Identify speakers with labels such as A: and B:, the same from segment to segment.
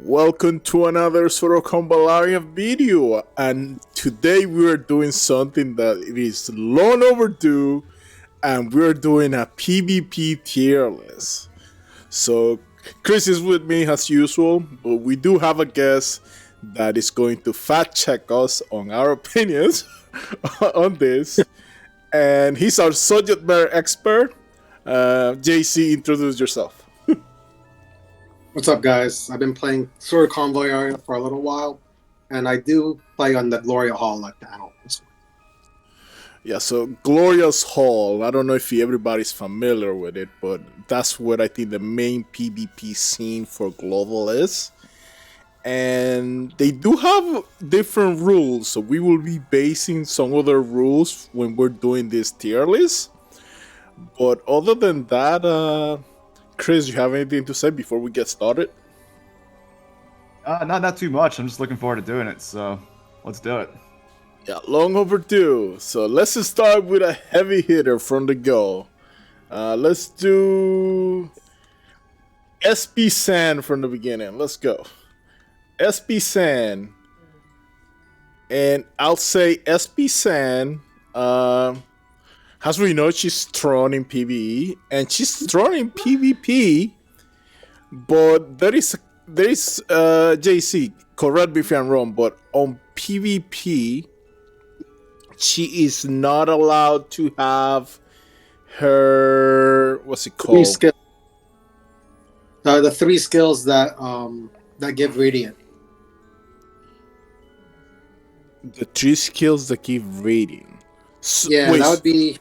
A: Welcome to another sort of Convallaria video, and today we are doing something that it is long overdue, and we're doing a PvP tier list. So Chris is with me as usual, but we do have a guest that is going to fact check us on our opinions on this, and he's our subject matter expert. JC, introduce yourself.
B: What's up, guys? I've been playing Sword Convallaria for a little while, and I do play on the Gloria Hall panel.
A: Yeah, so Gloria's Hall, I don't know if everybody's familiar with it, but that's what I think the main PvP scene for Global is. And they do have different rules, so we will be basing some other rules when we're doing this tier list. But other than that, Chris, you have anything to say before we get started?
C: Not too much. I'm just looking forward to doing it, so let's do it.
A: Yeah, long overdue. So let's start with a heavy hitter from the go. Let's do SP Sand from the beginning. Let's go. SP Sand. And I'll say SP Sand, as we know, she's strong in PvE, and she's strong in PvP, but there is JC, correct me if I'm wrong, but on PvP, she is not allowed to have her, what's it called?
B: The three skills that give radiant.
A: The three skills that give radiant.
B: Yeah, that would be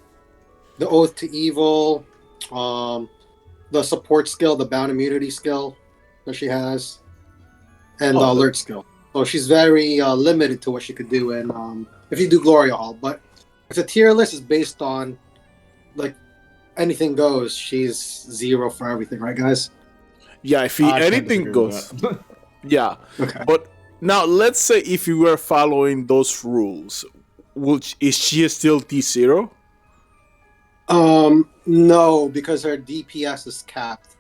B: the Oath to Evil, the support skill, the Bound Immunity skill that she has, and the Alert skill. So she's very limited to what she could do in if you do Gloria Hall. But if the tier list is based on like anything goes, she's 0 for everything, right, guys?
A: Yeah, if anything goes. Yeah.
B: Okay.
A: But now let's say if you were following those rules, is she still T0?
B: No, because her DPS is capped.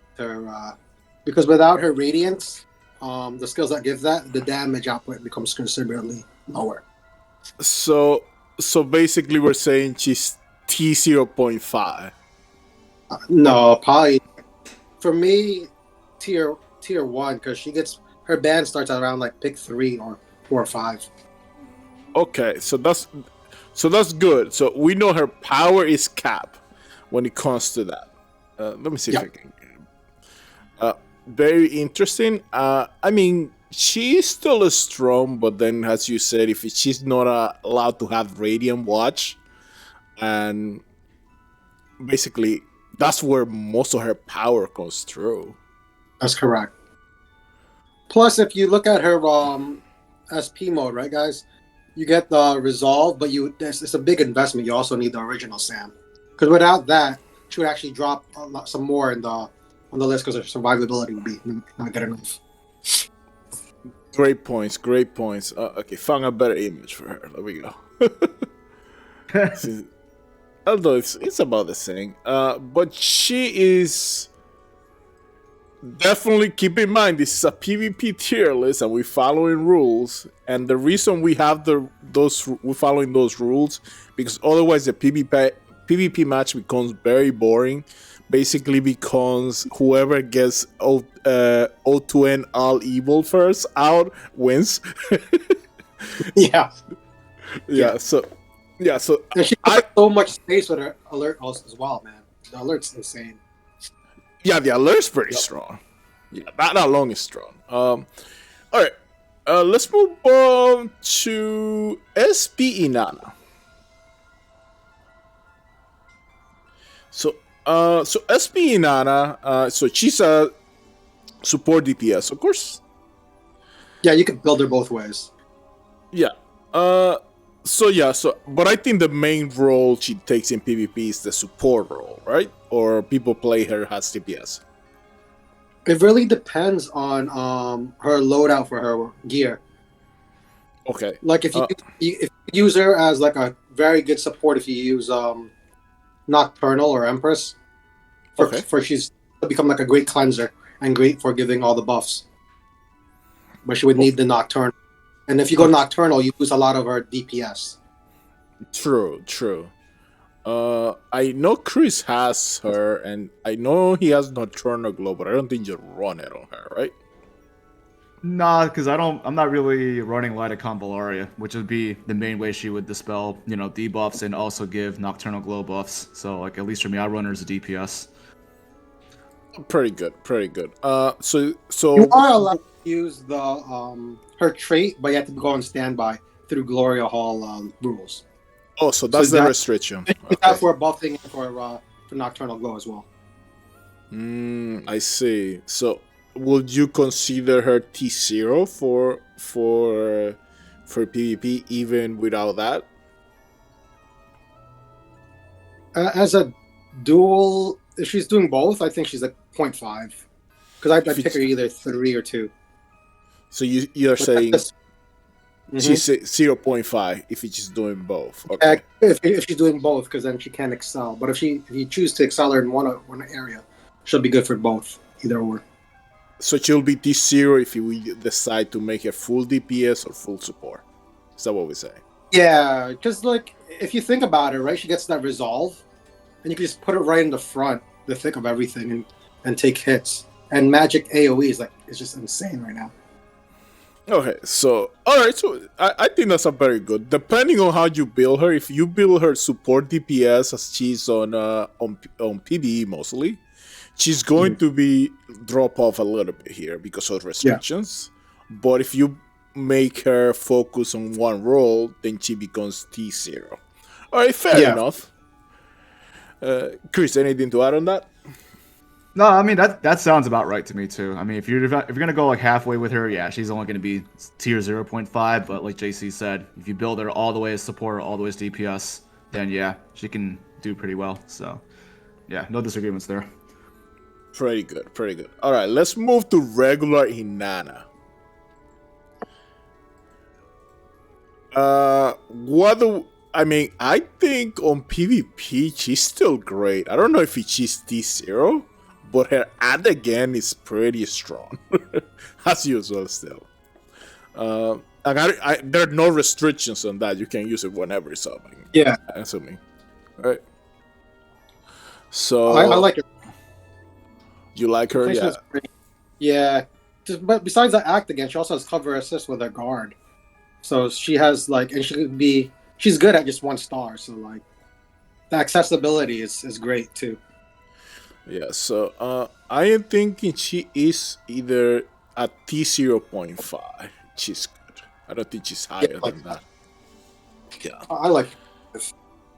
B: Because without her radiance, the skills that give that, the damage output becomes considerably lower.
A: So basically, we're saying she's T0.5.
B: No, probably for me, tier 1, because she gets her band starts at around like pick 3 or 4 or 5.
A: Okay, so that's good. So we know her power is capped when it comes to that. Let me see if I can. Very interesting. I mean, she's still strong, but then, as you said, if she's not allowed to have Radiant Watch, and basically that's where most of her power comes through.
B: That's correct. Plus, if you look at her SP mode, right, guys, you get the Resolve, but it's a big investment. You also need the original Sam, because without that, she would actually drop some more on the list because her survivability would be not good enough.
A: Great points. Okay, found a better image for her. There we go. Although it's about the same. But she is definitely, keep in mind, this is a PvP tier list and we're following rules. And the reason we have we're following those rules, because otherwise the PvP match becomes very boring. Basically, because whoever gets O2N all evil first out wins.
B: Yeah.
A: So
B: and she has so much space with her alert also as well, man. The alert's insane.
A: Yeah, the alert's pretty strong. Yeah, that long is strong. All right, let's move on to SP Inanna. So SP Inanna, so she's a support DPS, of course.
B: Yeah, you could build her both ways.
A: Yeah. But I think the main role she takes in PvP is the support role, right? Or people play her as DPS.
B: It really depends on her loadout for her gear.
A: Okay.
B: Like if you use her as like a very good support, if you use Nocturnal or Empress, for she's become like a great cleanser and great for giving all the buffs. but she would need the Nocturnal. And if you go Nocturnal, you lose a lot of her DPS.
A: True. I know Chris has her, and I know he has Nocturnal Glow, but I don't think you run it on her, right?
C: Nah, because I'm not really running Light of Convallaria, which would be the main way she would dispel, debuffs and also give Nocturnal Glow buffs. So, like, at least for me, I run her as a DPS.
A: Pretty good. So
B: You are allowed to use the her trait, but you have to go on standby through Gloria Hall rules.
A: Oh, so that's the restriction.
B: That's for buffing and for Nocturnal Glow as well.
A: I see. So, would you consider her T0 for PvP even without that?
B: As a dual, if she's doing both, I think she's like 0.5. Because I'd pick her either 3 or 2.
A: So you're saying she's 0.5 if she's doing both. Okay.
B: If she's doing both, because then she can excel. But if you choose to excel her in one area, she'll be good for both, either or.
A: So she'll be T0 if we decide to make her full DPS or full support. Is that what we say?
B: Yeah, because like if you think about it, right, she gets that resolve, and you can just put it right in the front, the thick of everything, and take hits. And magic AOE is just insane right now.
A: Okay, so alright, so I think that's a very good. Depending on how you build her, if you build her support DPS as she's on PvE mostly, she's going to be drop off a little bit here because of restrictions. Yeah. But if you make her focus on one role, then she becomes T0. Alright, fair enough. Chris, anything to add on that?
C: No, I mean that sounds about right to me too. I mean, if you're gonna go like halfway with her, yeah, she's only gonna be tier 0.5. But like JC said, if you build her all the way as support, all the way as DPS, then yeah, she can do pretty well. So yeah, no disagreements there.
A: Pretty good. All right, let's move to regular Inanna. I think on PvP she's still great. I don't know if she's T0. But her ad again is pretty strong, as usual still. There are no restrictions on that. You can use it whenever it's up.
B: Yeah.
A: Assuming. Right. So
B: I like it.
A: You like her? Yeah.
B: Yeah. But besides that act again, she also has cover assist with her guard. So she has and she's good at just 1 star. So the accessibility is great too.
A: Yeah, so I am thinking she is either at T0.5. She's good. I don't think she's higher than that. Yeah,
B: I like her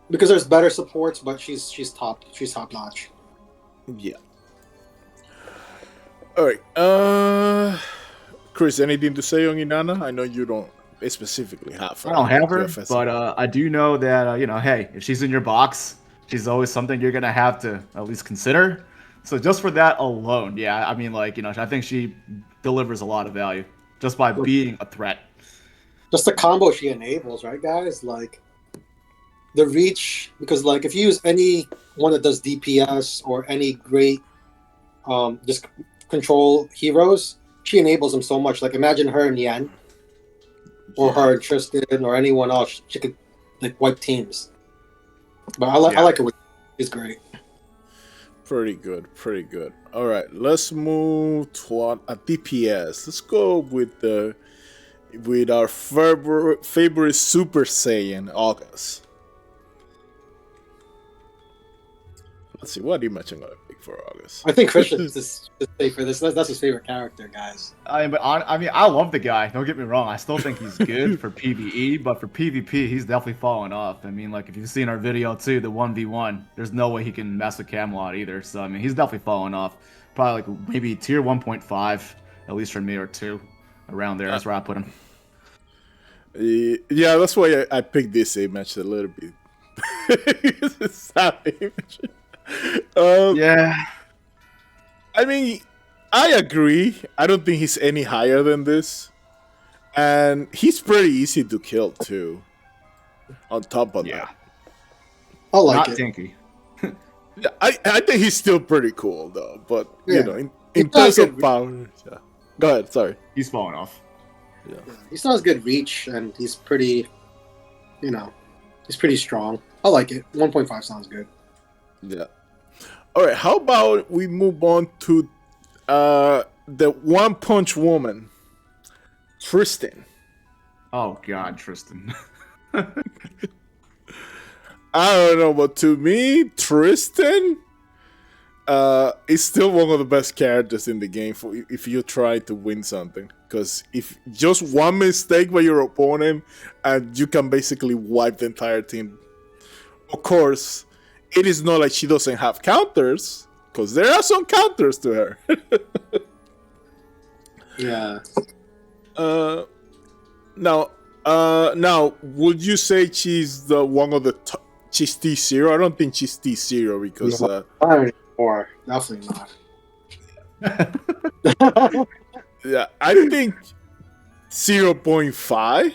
B: because there's better supports, but she's top notch.
A: Yeah. All right. Chris, anything to say on Inanna? I know you don't specifically have her.
C: I don't have her, but I do know that hey, if she's in your box, she's always something you're gonna have to at least consider. So just for that alone, yeah, I mean, I think she delivers a lot of value just by being a threat.
B: Just the combo she enables, right, guys? The reach, because if you use any one that does DPS or any great just control heroes, she enables them so much. Imagine her and Yen, or her and Tristan, or anyone else. She could wipe teams. But I like her. It's great.
A: Pretty good. All right, let's move to a DPS. Let's go with our favorite Super Saiyan, Auguste. Let's see, what image I'm gonna pick for Auguste.
B: I think Christian is to say for this. That's his favorite character, guys.
C: I love the guy. Don't get me wrong. I still think he's good for PvE, but for PvP, he's definitely fallen off. I mean, if you've seen our video too, the 1v1, there's no way he can mess with Camelot either. So I mean, he's definitely fallen off. Probably maybe tier 1.5, at least for me, or 2, around there. That's where I put him.
A: Yeah, that's why I picked this image a little bit. It's a sad image.
C: Yeah.
A: I mean, I agree. I don't think he's any higher than this. And he's pretty easy to kill, too. On top of that.
B: I like
C: Not
B: it.
C: Tinky.
A: Yeah, I think he's still pretty cool, though. But, in terms of power... Yeah. Go ahead, sorry.
C: He's falling off.
A: Yeah.
B: He still has good reach, and he's pretty, he's pretty strong. I like it. 1.5 sounds good.
A: Yeah. All right. How about we move on to the One Punch Woman, Tristan.
C: Oh God, Tristan.
A: I don't know, but to me, Tristan is still one of the best characters in the game for if you try to win something. Because if just one mistake by your opponent, and you can basically wipe the entire team. Of course, it is not like she doesn't have counters, because there are some counters to her.
B: Yeah.
A: Now, would you say she's the one of the she's T0? I don't think she's T0 because
B: Not anymore. Definitely not.
A: yeah, I think 0.5.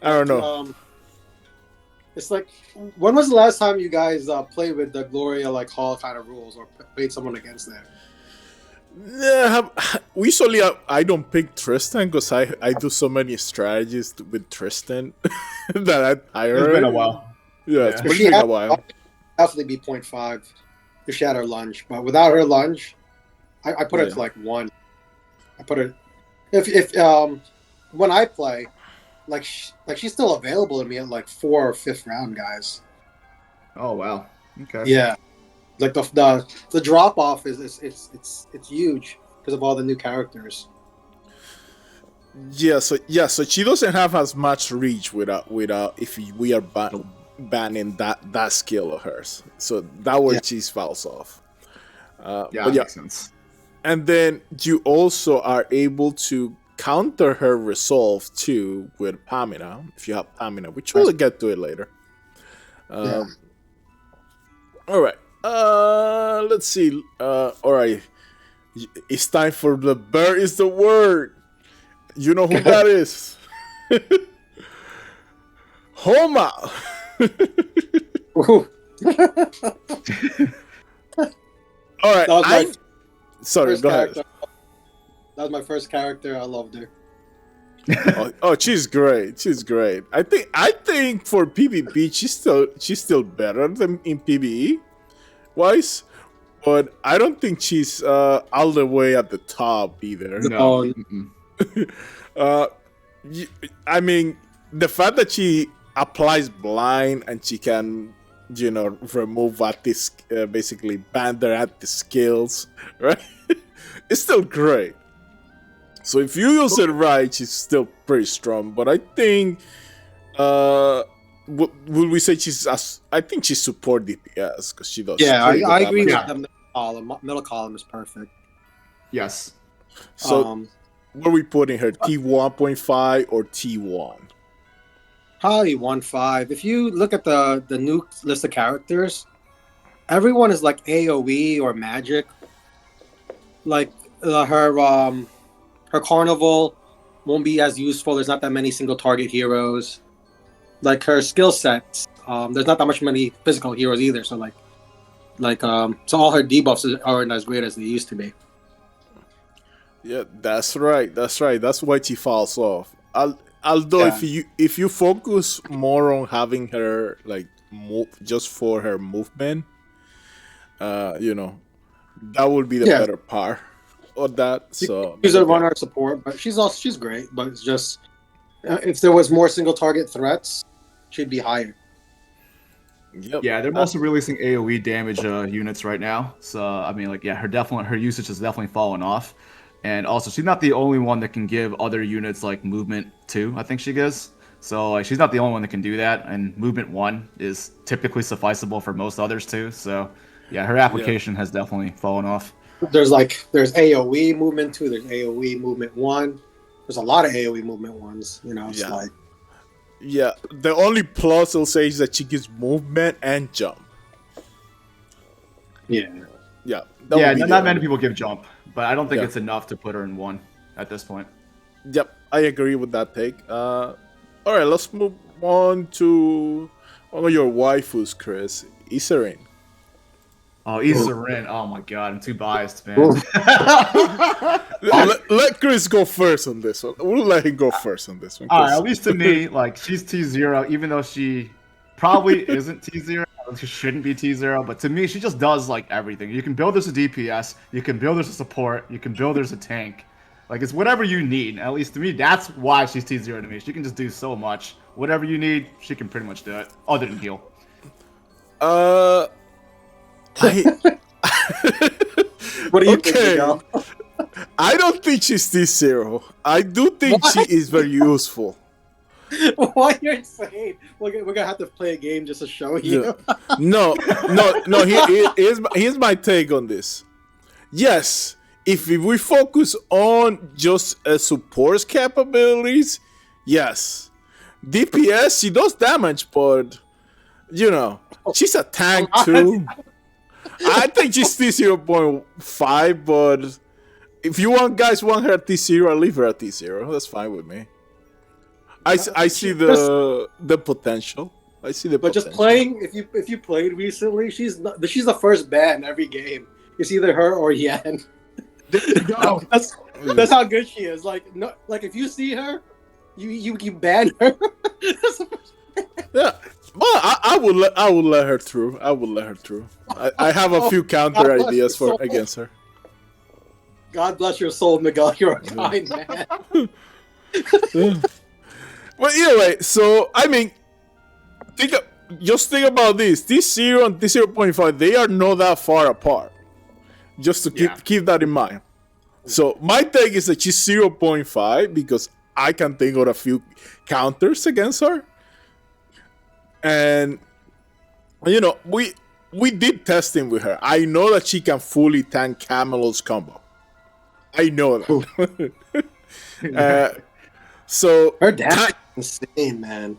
A: I don't know.
B: It's like, when was the last time you guys played with the Gloria like Hall kind of rules, or played someone against that?
A: Yeah, usually I don't pick Tristan because I do so many strategies with Tristan that I tire.
C: It's been a while.
A: Yeah, it's been a while.
B: Definitely be 0.5 if she had her lunge, but without her lunge, I put it to like 1. I put it if when I play, like she's still available to me at like 4th or 5th round, guys.
C: Oh wow. Okay.
B: Yeah. Like the drop off is it's huge because of all the new characters.
A: Yeah, so she doesn't have as much reach without if we are banning that skill of hers. So that way she falls off.
C: That makes sense.
A: And then you also are able to counter her resolve too with Pamina if you have Pamina, which we'll get to it later. All right. Let's see. All right. It's time for the bear is the word. You know who that is? Homa. All right. Sorry, go ahead.
B: That was my first character. I loved her.
A: oh, she's great. She's great. I think for PvP, she's still better than in PvE wise, but I don't think she's all the way at the top either.
C: No.
A: I mean, the fact that she applies blind and she can, remove at this basically ban their at the skills, right? It's still great. So if you use it right, she's still pretty strong. But I think, will we say I think she's support DPS because she does.
B: Yeah, I agree with the middle column. Middle column is perfect.
C: Yes.
A: So, what are we putting her? T1.5 or T1?
B: Probably 1.5. If you look at the new list of characters, everyone is like AoE or magic. Like her carnival won't be as useful. There's not that many single target heroes. Like her skill sets, there's not that much many physical heroes either. So so all her debuffs aren't as great as they used to be.
A: Yeah, that's right. That's why she falls off. Although if you focus more on having her like move just for her movement, that would be the better part of that. So
B: she's a runner support, but she's great. But it's just if there was more single target threats, she'd be higher.
A: Yep.
C: Yeah, they're mostly releasing AoE damage units right now. So I mean, her usage has definitely fallen off. And also, she's not the only one that can give other units like movement 2, I think she gives. So she's not the only one that can do that. And movement 1 is typically sufficeable for most others too. So yeah, her application has definitely fallen off.
B: There's AoE movement 2, there's AoE movement 1. There's a lot of AoE movement 1s,
A: Yeah, the only plus I'll say is that she gives movement and jump.
B: Yeah.
A: Yeah.
C: Not many people give jump. But I don't think it's enough to put her in 1 at this point.
A: Yep, I agree with that take. All right, let's move on to one of your waifus, Chris. Yserinde.
C: Oh, Yserinde. Oh my god, I'm too biased, man.
A: let Chris go first on this one. We'll let him go first on this one.
C: All right, at least to me, like she's T0, even though she probably isn't T0. She shouldn't be T0, but to me, she just does like everything. You can build her as a DPS, you can build her as a support, you can build her as a tank. Like it's whatever you need. At least to me, that's why she's T0 to me. She can just do so much. Whatever you need, she can pretty much do it. Other than heal.
B: What do you think, Miguel?
A: I don't think she's T0. I do think she is very useful.
B: What you're saying? We're gonna have to play a game just to show you.
A: No. Here's my take on this. Yes, if we focus on just support's capabilities, yes. DPS, she does damage, but she's a tank too. I think she's T0.5, but if you guys want her at T0, I'll leave her at T0. That's fine with me. I see the potential. I see the
B: but
A: potential.
B: just playing, if you played recently, she's the first ban every game. It's either her or Yen. That's how good she is. Like if you see her, you ban her.
A: Yeah. Well, I would let her through. I have a few counter ideas against her.
B: God bless your soul, Miguel. You're a kind man.
A: Well, anyway, so I mean, just think about this. T0 and T0.5, they are not that far apart. Just to keep that in mind. So my take is that she's 0.5 because I can think of a few counters against her. And we did testing with her. I know that she can fully tank Camelot's combo. I know that. So
B: her damage is insane, man.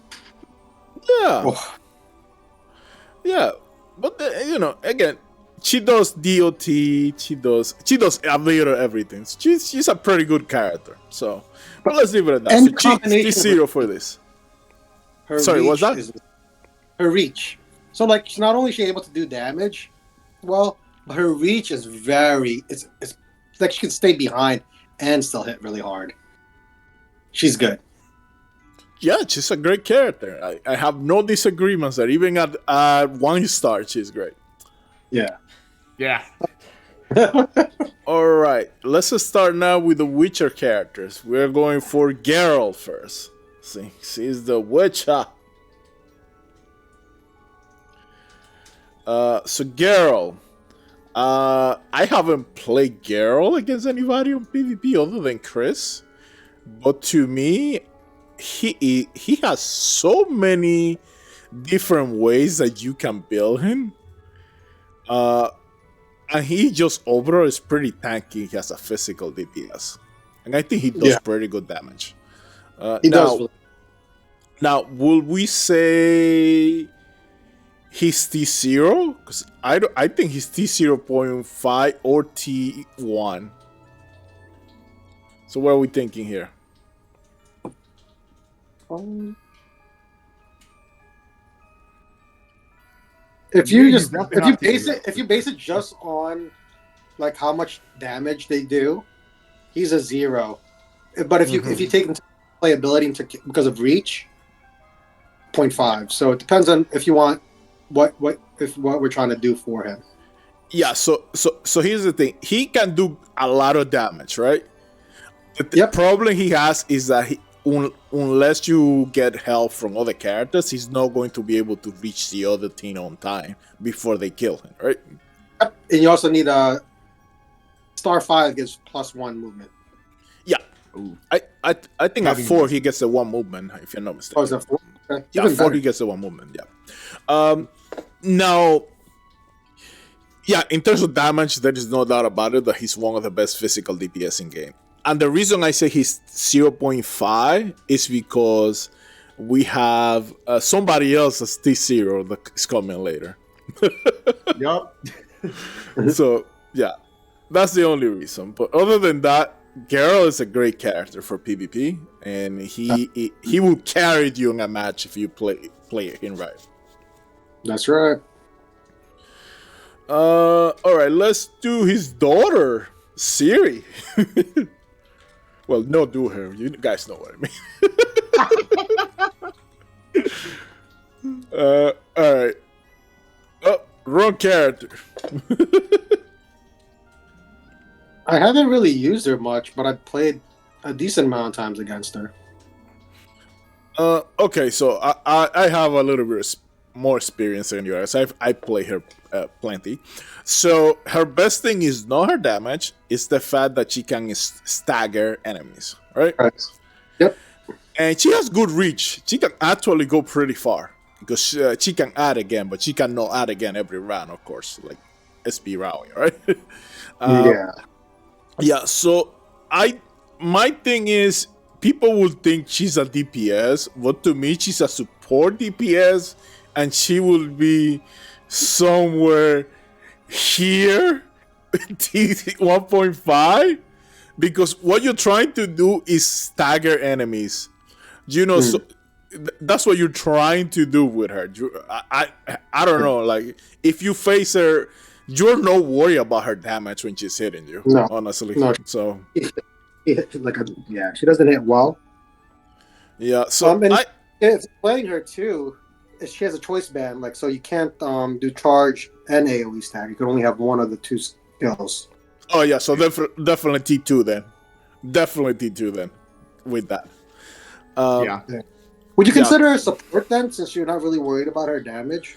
A: Yeah.
B: Oh.
A: Yeah. But again, she does DOT, she does a little everything. She's a pretty good character. So but let's leave it at that.
B: And
A: so she's T0 for this. Sorry, what's that?
B: Her reach. So like not only is she able to do damage, well, but her reach is it's like she can stay behind and still hit really hard. She's good.
A: Yeah, she's a great character. I have no disagreements that even at 1 star, she's great.
B: Yeah.
C: Yeah.
A: All right, let's start now with the Witcher characters. We're going for Geralt first. See, she's the Witcher. So Geralt. I haven't played Geralt against anybody on PvP other than Chris. But to me, he has so many different ways that you can build him. And he just overall is pretty tanky. He has a physical DPS. And I think he does pretty good damage.
B: He does.
A: Now, will we say he's T0? Because I think he's T0.5 or T1. So what are we thinking here?
B: If you base it just on like how much damage they do, he's a 0. But if you take into playability because of reach, 0.5. So it depends on if you want what we're trying to do for him.
A: Yeah, so here's the thing. He can do a lot of damage, right? The problem he has is that unless you get help from other characters, he's not going to be able to reach the other team on time before they kill him, right?
B: Yep. And you also need a star 5 gives +1 movement.
A: Yeah. Ooh. I think at 4 he gets the 1 movement, if you're not mistaken.
B: Oh, is that 4? Okay.
A: Yeah, 4 he gets the 1 movement, yeah. Now, yeah, in terms of damage, there is no doubt about it that he's one of the best physical DPS in game. And the reason I say he's 0.5 is because we have somebody else as T0 that is coming later.
C: Yup.
A: So, yeah, that's the only reason. But other than that, Geralt is a great character for PvP, and he will carry you in a match if you play him right.
B: That's right.
A: All right, let's do his daughter, Ciri. Well, no, do her. You guys know what I mean. All right. Oh, wrong character.
B: I haven't really used her much, but I've played a decent amount of times against her.
A: Okay, so I have a little bit more experience than you guys. I play her plenty. So her best thing is not her damage; it's the fact that she can stagger enemies, right?
B: Right. Yep.
A: And she has good reach. She can actually go pretty far because she can add again, but she cannot add again every round, of course, like SB Rawiyah, right?
B: Yeah.
A: Yeah. So my thing is, people would think she's a DPS, but to me, she's a support DPS, and she will be somewhere here, T1.5, because what you're trying to do is stagger enemies. You know, so that's what you're trying to do with her. I don't know. Like, if you face her, you're no worry about her damage when she's hitting you.
B: No.
A: Honestly,
B: No.
A: so.
B: Yeah, she doesn't hit well.
A: Yeah, so
B: if playing her too, she has a choice band, like, so you can't do charge and AoE stack. You can only have one of the two skills.
A: Oh yeah, so definitely T2 then. Definitely T2 then with that.
C: Yeah.
B: Would you consider her support then, since you're not really worried about her damage?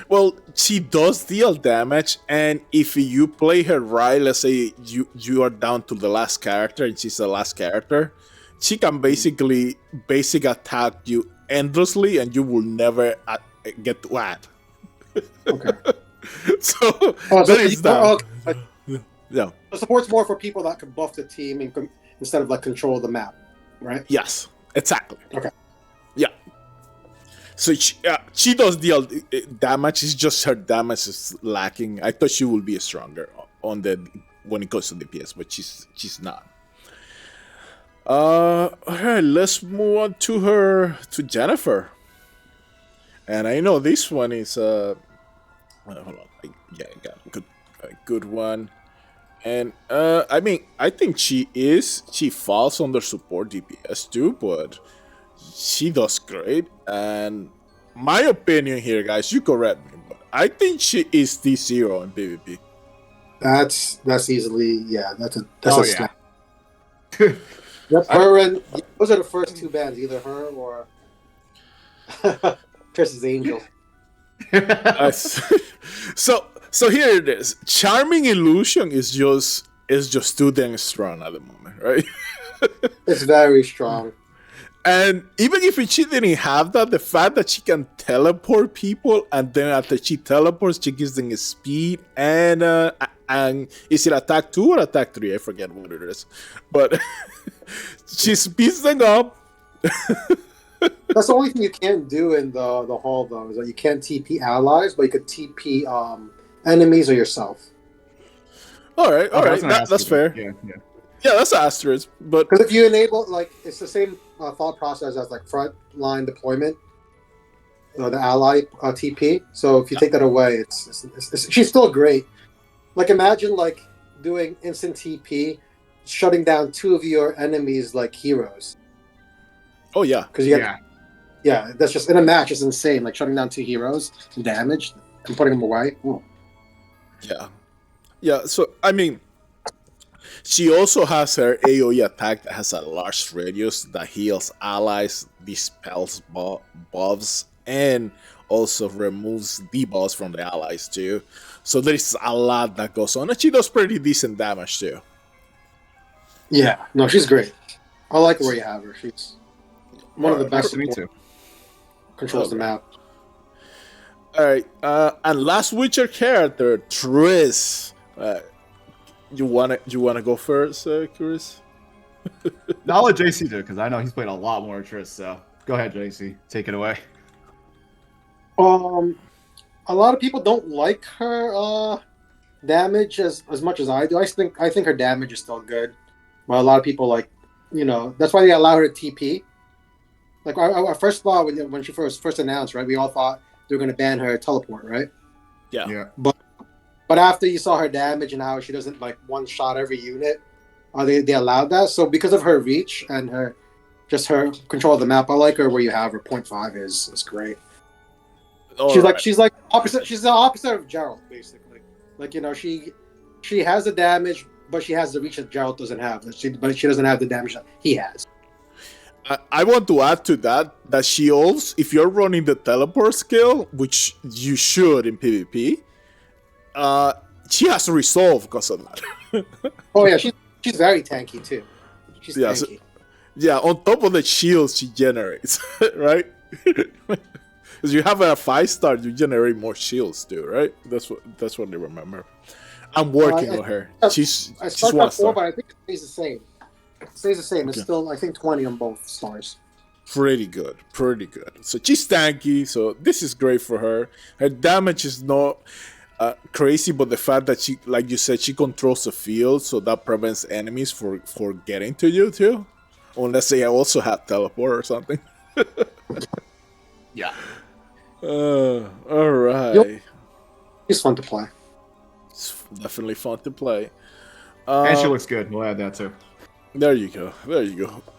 A: Well, she does deal damage, and if you play her right, let's say you are down to the last character and she's the last character, she can basically basic attack you endlessly and you will never get to add.
B: Okay.
A: So
B: that
A: is that. Yeah.
B: The support's more for people that can buff the team instead of like control the map, right?
A: Yes, exactly.
B: Okay.
A: Yeah. So she does deal damage. It's just her damage is lacking. I thought she would be stronger on when it comes to DPS, but she's not. Alright, let's move on to Yennefer. And I know this one is hold on. I got a good one. And I mean, I think she falls under support DPS too, but she does great. And my opinion here, guys, you correct me, but I think she is D0 in PvP.
B: That's easily, that's a
C: yeah.
B: Yep, her and those are the first two bands, either her or Triss's Angel.
A: So here it is. Charming Illusion is just too dang strong at the moment, right?
B: It's very strong.
A: And even if she didn't have that, the fact that she can teleport people, and then after she teleports, she gives them a speed and is it attack 2 or attack 3? I forget what it is, but she speeds them up.
B: That's the only thing you can't do in the hall, though, is that you can't TP allies, but you could TP enemies or yourself.
A: All right, that's fair. Yeah, that's an asterisk. But
B: because if you enable, like, it's the same thought process as like front line deployment, the ally TP. So if you take that away, it's she's still great. Like, imagine like doing instant TP, shutting down 2 of your enemies like heroes.
A: Oh yeah,
B: because that's just in a match. It's insane. Like shutting down 2 heroes and damage and putting them away. Ooh.
A: Yeah. So I mean, she also has her AoE attack that has a large radius that heals allies, dispels buffs, and also removes debuffs from the allies too. So there's a lot that goes on, and she does pretty decent damage too.
B: Yeah, no, she's great. I like where you have her. She's one of the best.
C: Me too.
B: Controls the map.
A: All right, and last Witcher character, Triss. You wanna go first, Chris?
C: No, I'll let JC do it because I know he's played a lot more Triss. So go ahead, JC, take it away.
B: A lot of people don't like her damage as much as I do. I think her damage is still good, but a lot of people that's why they allow her to TP. Like I first thought when she first announced, right? We all thought they were going to ban her teleport, right?
A: Yeah.
B: But after you saw her damage and how she doesn't like one shot every unit, they allowed that. So because of her reach and her control of the map, I like her where you have her 0.5 is great. She's like opposite. She's the opposite of Geralt, basically. Like she has the damage, but she has the reach that Geralt doesn't have. But she doesn't have the damage that he has.
A: I want to add to that she also, if you're running the teleport skill, which you should in PvP, she has to resolve because of that.
B: Oh yeah, she's very tanky too. She's tanky.
A: Yeah, on top of the shields she generates, right? Because you have a 5-star, you generate more shields too, right? That's what I remember. I'm working on her. She's 1-star,
B: but I think it stays the same. It stays the same. It's still, I think, 20 on both stars.
A: Pretty good. So she's tanky, so this is great for her. Her damage is not crazy, but the fact that she, like you said, she controls the field, so that prevents enemies for getting to you too. Unless they also have teleport or something.
C: Yeah.
A: All right.
B: It's fun to play.
A: It's definitely fun to play.
C: And she looks good. We'll add that too.
A: There you go.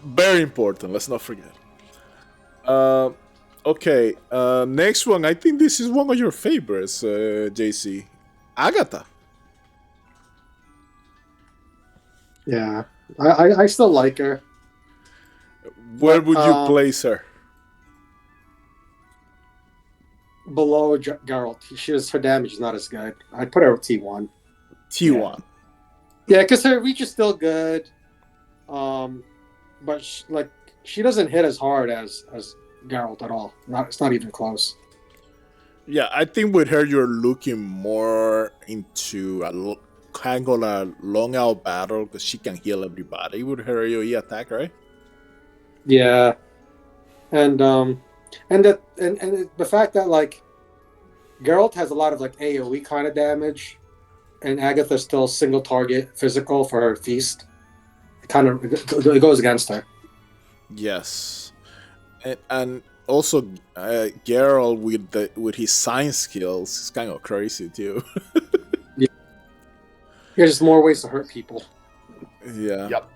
A: Very important. Let's not forget. Okay. Next one. I think this is one of your favorites, JC. Agata.
B: Yeah. I still like her.
A: Where would you place her?
B: Below Geralt. Her damage is not as good. I'd put her at T1.
A: T1.
B: Yeah, because her reach is still good. But she doesn't hit as hard as Geralt at all. It's not even close.
A: Yeah, I think with her you're looking more into a kind of a long out battle because she can heal everybody with her AoE attack, right?
B: Yeah, and the fact that like Geralt has a lot of like AoE kind of damage, and Agatha's still single target physical for her feast. It goes against her.
A: Yes, and also Geralt with his science skills is kind of crazy too.
B: Yeah, there's just more ways to hurt people.
A: Yeah.
C: Yep.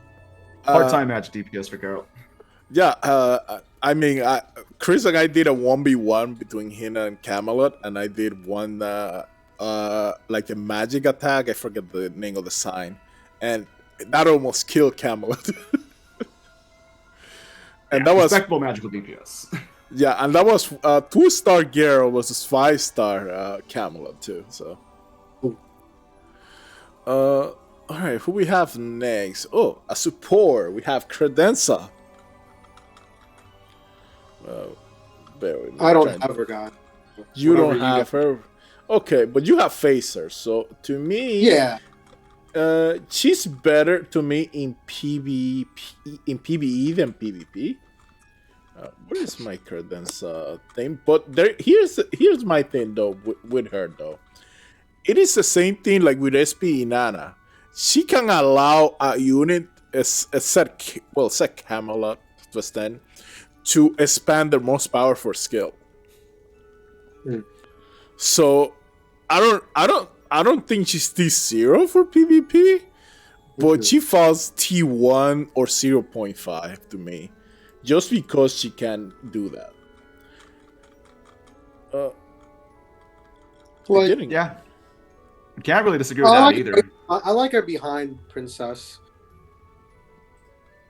C: Part-time match DPS for Geralt.
A: Yeah, I mean, Chris and I did a 1v1 between him and Camelot, and I did one like a magic attack. I forget the name of the sign, and that almost killed Camelot. And that was
C: respectable magical DPS.
A: Yeah, and that was 2-star Geralt versus 5-star Camelot too. So, all right, who we have next? Oh, a support. We have Credenza.
B: I don't have her, guy.
A: You don't have her. Okay, but you have Phaser. So to me,
B: yeah,
A: she's better to me in PvE than PvP. What is my Credenza thing? But here's my thing though with her though. It is the same thing like with SP Inanna. She can allow a unit, except Camelot to stand, to expand their most powerful skill.
B: Mm.
A: So I don't think she's T0 for PvP, but she falls T1 or 0.5 to me, just because she can do that.
C: Yeah, can't really disagree with that either.
B: I like her behind Princess,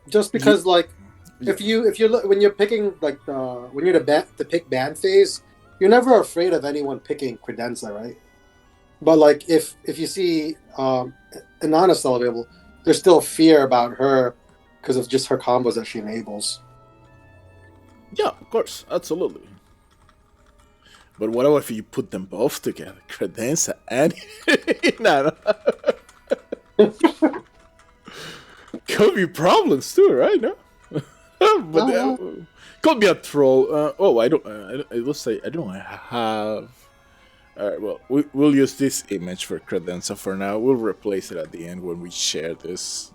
B: just because if you look when you're picking when you're to pick ban phase, you're never afraid of anyone picking Credenza, right? But like if you see Inanna still available, there's still fear about her because of just her combos that she enables.
A: Yeah, of course, absolutely. But what if you put them both together, Credenza and Inanna? Could be problems too, right? No, but could be a troll. I don't. Let's say I don't have. All right. Well, we'll use this image for Credenza for now. We'll replace it at the end when we share this.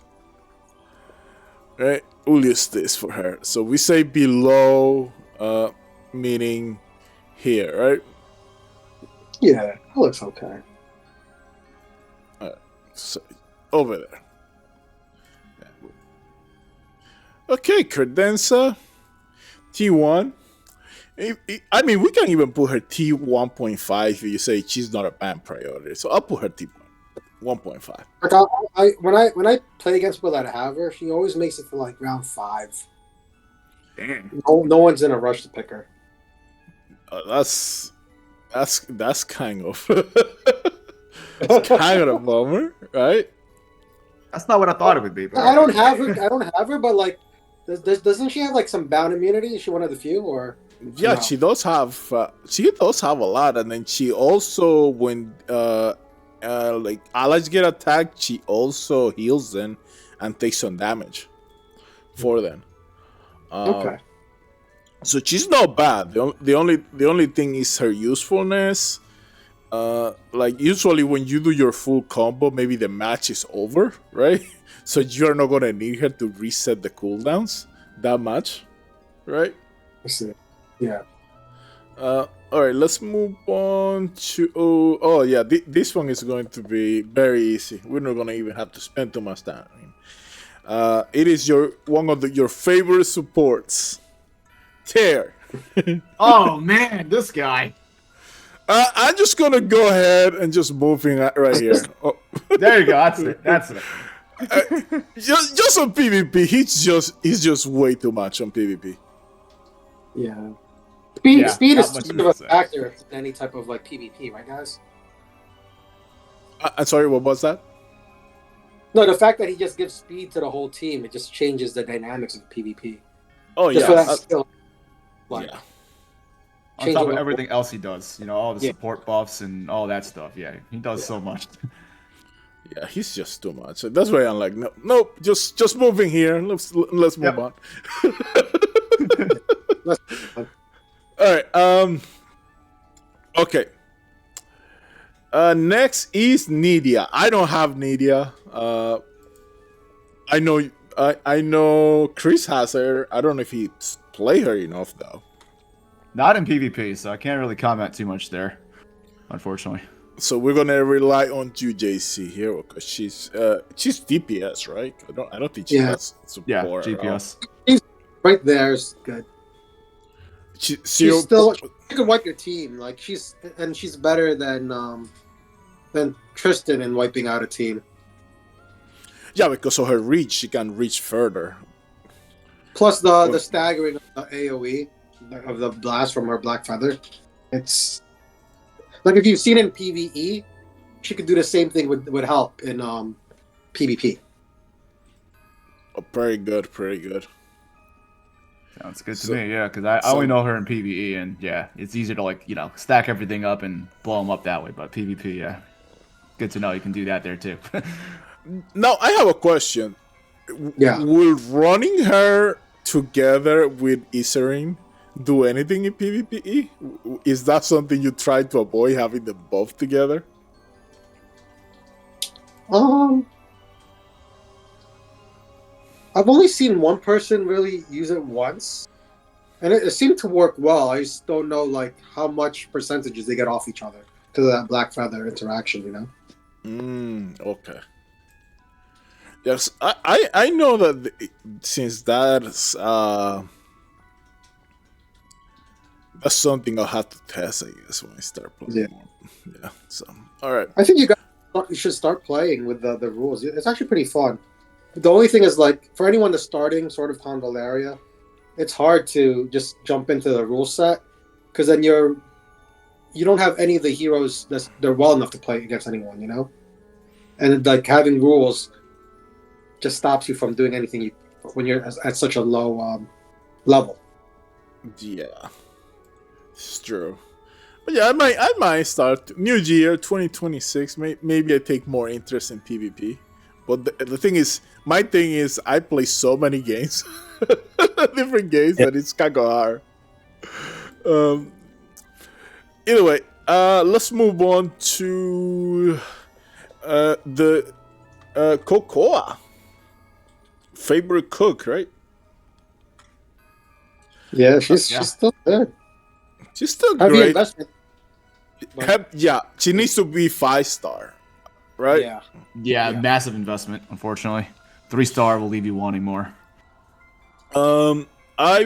A: All right. We'll use this for her. So we say below, meaning here, right?
B: Yeah, it looks okay.
A: So over there. Okay, Credenza, T1. I mean, we can even put her T1.5 if you say she's not a band priority. So I'll put her T1.5.
B: Like when I play against people that have her, she always makes it to like round 5.
C: Damn.
B: No one's in a rush to pick her.
A: That's kind of that's kind of a bummer, right?
C: That's not what I thought it would be. But
B: I don't have her, but like, doesn't she have like some bound immunity? Is she one of the few, or?
A: Yeah,
B: No.
A: she does have a lot, and then she also when like allies get attacked, she also heals them and takes some damage for them.
B: Okay.
A: So she's not bad. The only thing is her usefulness. Like usually when you do your full combo, maybe the match is over, right? So you're not gonna need her to reset the cooldowns that much, right?
B: I see. Yeah.
A: All right, let's move on to. Oh yeah, this one is going to be very easy. We're not gonna even have to spend too much time. It is one of your favorite supports, Taair.
C: Oh man, this guy.
A: I'm just gonna go ahead and just move in right here. Oh.
C: There you go. That's it.
A: Just on PvP, he's just way too much on PvP.
B: Yeah.
C: Yeah,
B: Speed is
C: not much
B: sort of
C: to
B: a
C: say.
B: factor in any type of like PvP, right, guys?
A: I'm sorry, what was that?
B: No, the fact that he just gives speed to the whole team, it just changes the dynamics of PvP.
A: Oh
B: Just for
A: yeah,
B: that skill. Like,
A: yeah.
C: On
B: changing
C: top of
B: the-
C: everything else he does, all the
B: Yeah.
C: support buffs and all that stuff. Yeah, he does so much.
A: Yeah, he's just too much. That's why I'm like, no, just moving here. Let's move
C: Yep.
A: on.
B: Let's-
A: All right. Okay. Next is Nydia. I don't have Nydia. I know Chris has her. I don't know if he play her enough though.
C: Not in PvP, so I can't really comment too much there, unfortunately.
A: So we're gonna rely on you, JC here, because she's DPS, right? I don't think she
B: Yeah.
A: has support.
C: Yeah,
A: at all.
C: GPS.
B: right there is good.
A: She's
B: She's still you can wipe your team. Like she's better than Tristan in wiping out a team.
A: yeah, because of her reach, she can reach further.
B: Plus the staggering of the AoE of the blast from her black feather. It's like if you've seen it in PvE, she could do the same thing with help in PvP.
A: Oh, very good, very good.
C: Sounds good to me, yeah, because I only know her in PvE, and yeah, it's easier to stack everything up and blow them up that way. But PvP, yeah, good to know you can do that there too.
A: Now I have a question.
B: Yeah.
A: Will running her together with Yserinde do anything in PvPe? Is that something you try to avoid, having them both together?
B: I've only seen one person really use it once, and it seemed to work well. I just don't know like how much percentages they get off each other because of that black feather interaction.
A: Okay. Yes, I know that since that's something I'll have to test, I guess, when I start playing
B: Yeah.
A: more. Yeah. So, all right.
B: I think you should start playing with the rules. It's actually pretty fun. The only thing is, like, for anyone that's starting sort of Convallaria, it's hard to just jump into the rule set because then you don't have any of the heroes they're well enough to play against anyone, and like having rules just stops you from doing anything when you're at such a low level.
A: Yeah, it's true. But yeah, I might start new year 2026. Maybe I take more interest in PvP. But the thing is, my thing is, I play so many games, different games, that it's kind of hard. Anyway, let's move on to the Cocoa. Favorite cook, right?
B: Yeah, she's still there.
A: She's still
B: Heavy
A: great.
B: investment.
A: Yeah, she needs to be 5-star, right?
C: Yeah, massive investment. Unfortunately, 3-star will leave you wanting more.
A: I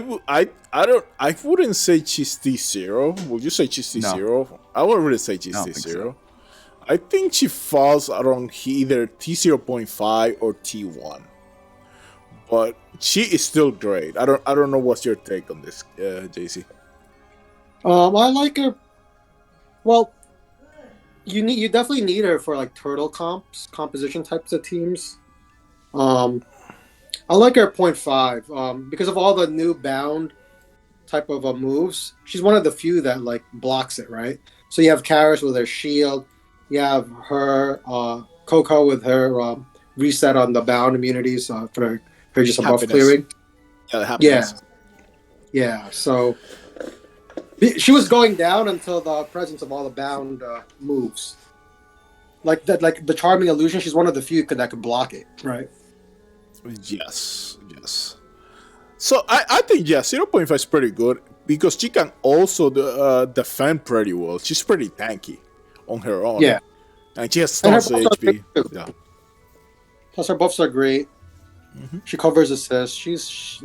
A: wouldn't say she's T0. Would you say she's
C: No.
A: T0? I wouldn't really say
C: I
A: she's
C: don't
A: T0.
C: think so.
A: I think she falls around either T0.5 or T1. But she is still great. I don't know what's your take on this, JC.
B: I like her. Well, you definitely need her for like turtle composition types of teams. I like her at 0.5 because of all the new bound type of moves. She's one of the few that like blocks it, right? So you have Karis with her shield, you have her Coco with her reset on the bound immunities for her just above
A: Happiness.
B: clearing.
A: Yeah, happiness.
B: Yeah. So she was going down until the presence of all the bound moves. Like that, like the charming illusion. She's one of the few that could block it, right?
A: Yes. So I think 0.5 is pretty good because she can also defend pretty well. She's pretty tanky on her own.
B: Yeah,
A: and she has
B: and her
A: tons of
B: buffs are
A: HP.
B: great too.
A: Yeah.
B: Plus her buffs are great.
A: Mhm.
B: She covers assists.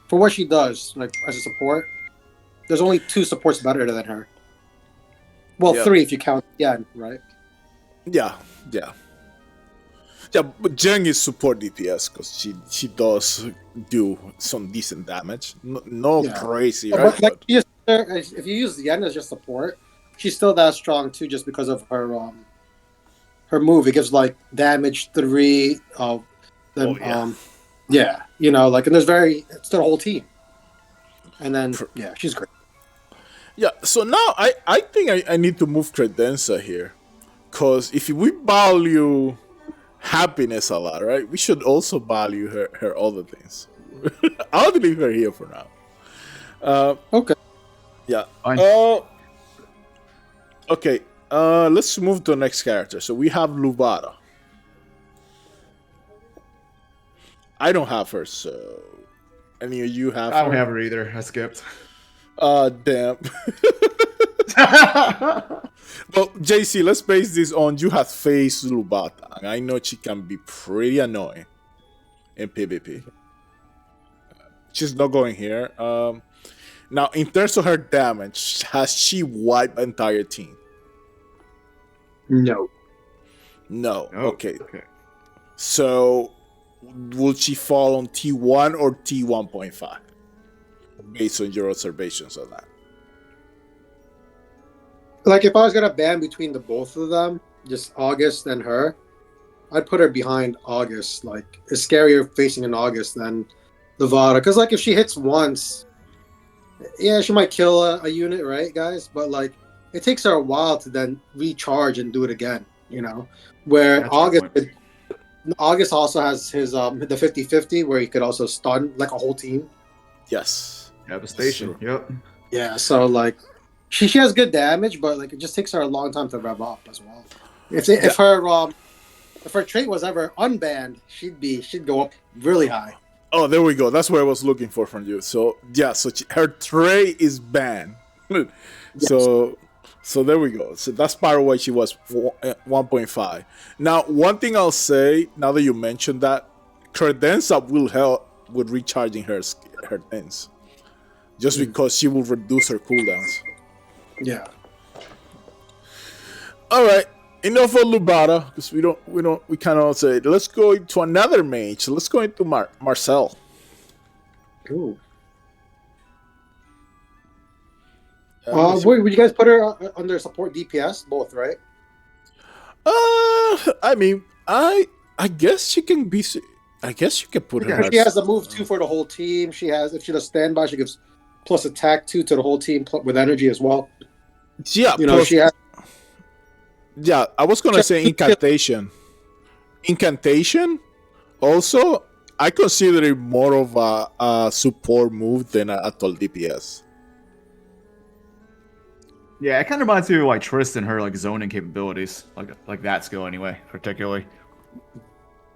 B: For what she does, like as a support. There's only 2 supports better than her. Well,
A: Yeah.
B: 3 if you count Yen, right?
A: Yeah. But Jen is support DPS because she does do some decent damage. No
B: Yeah.
A: crazy,
B: But,
A: right?
B: like, if you use Yen as just support, she's still that strong too, just because of her her move. It gives like damage 3 of the and there's it's the whole team. And then she's great.
A: Yeah, so now I think I need to move Credenza here. Because if we value happiness a lot, right, we should also value her other things. I'll leave her here for now.
B: Okay.
A: Yeah.
C: Fine.
A: Okay. Let's move to the next character. So we have Luvata. I don't have her, so any of you have
C: I
A: her?
C: don't have her either. I skipped.
A: Damn. Well, JC, let's base this on you have faced Luvata, and I know she can be pretty annoying in PvP. She's not going here. Now, in terms of her damage, has she wiped an entire team?
B: No.
A: No.
C: Oh,
A: Okay. So, will she fall on T1 or T1.5? Based on your observations of that.
B: Like if I was gonna ban between the both of them, just Auguste and her, I'd put her behind Auguste. Like it's scarier facing an Auguste than Luvata, because like if she hits once, yeah, she might kill a unit, right, guys? But like it takes her a while to then recharge and do it again. You know, where
C: That's a good point.
B: Auguste also has his the 50-50 where he could also stun like a whole team.
A: Yes.
C: Devastation. Yep.
B: Yeah, so like she has good damage, but like it just takes her a long time to rev up as well. If her trait was ever unbanned, she'd go up really high.
A: Oh, there we go. That's what I was looking for from you. So yeah, so her tray is banned. So there we go. So that's part of why she was 1.5. Now, one thing I'll say now that you mentioned that, Credenza will help with recharging her things, just because she will reduce her cooldowns.
B: Yeah.
A: All right. Enough of Luvata, because we kind of say let's go into another mage. Let's go into Marcille.
B: Ooh. Would you guys put her under support DPS both, right?
A: I mean, I guess she can be. I guess you can put her.
B: She has a move 2 for the whole team. She has, if she does standby, she gives plus attack 2 to the whole team with energy as well.
A: Yeah,
B: you know, she has.
A: Yeah, I was gonna say incantation. Incantation. Also, I consider it more of a support move than a total DPS.
C: Yeah, it kind of reminds me of like Tristan, her like zoning capabilities, like that skill anyway, particularly.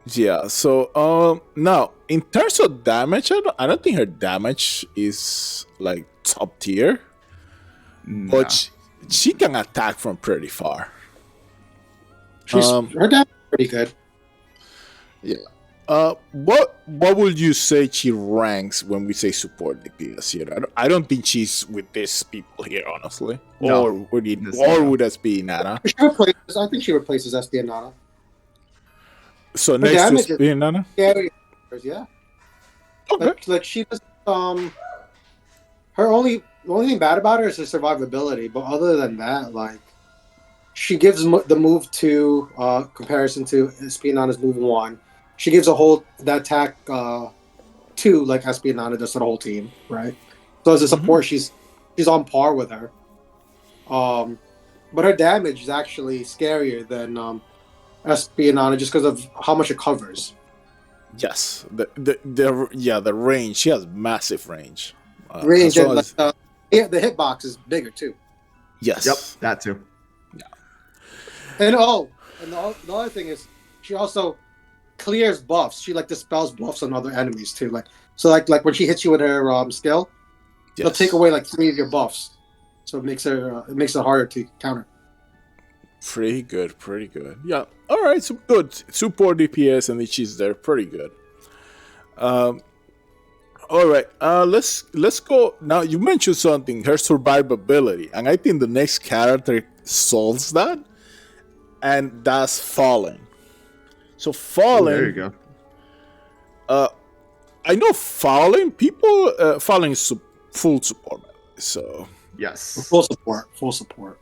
A: Yeah. So now in terms of damage, I don't think her damage is like top tier, but she can attack from pretty far.
B: Her damage is pretty good.
A: Yeah. What would you say she ranks when we say support DPS here? I don't think she's with these people here, honestly.
C: No.
A: Or would that be Inanna?
B: I think she replaces SD and Nana.
A: So
B: Her
A: next
B: damage
A: to Inanna?
B: Yeah.
A: Okay.
B: Like she does. The only thing bad about her is her survivability. But other than that, like, she gives the move to comparison to Espionana's move 1. She gives the attack 2 like Espionana does to the whole team, right? So as a support, she's on par with her. But her damage is actually scarier than Espionana just because of how much it covers.
A: Yes. The range. She has massive range.
B: Range and the hitbox is bigger too.
A: Yes.
C: Yep, that too.
B: And the other thing is she also clears buffs. She like dispels buffs on other enemies too. Like when she hits you with her skill, it'll take away like 3 of your buffs. So it makes it harder to counter.
A: Pretty good. Yeah. All right. So good support DPS, and she's there. Pretty good. All right. Let's go now. You mentioned something. Her survivability, and I think the next character solves that, and that's Falin. So Falin.
C: There you go.
A: I know Falin. Falin is full support. So
C: Yes.
B: Full support.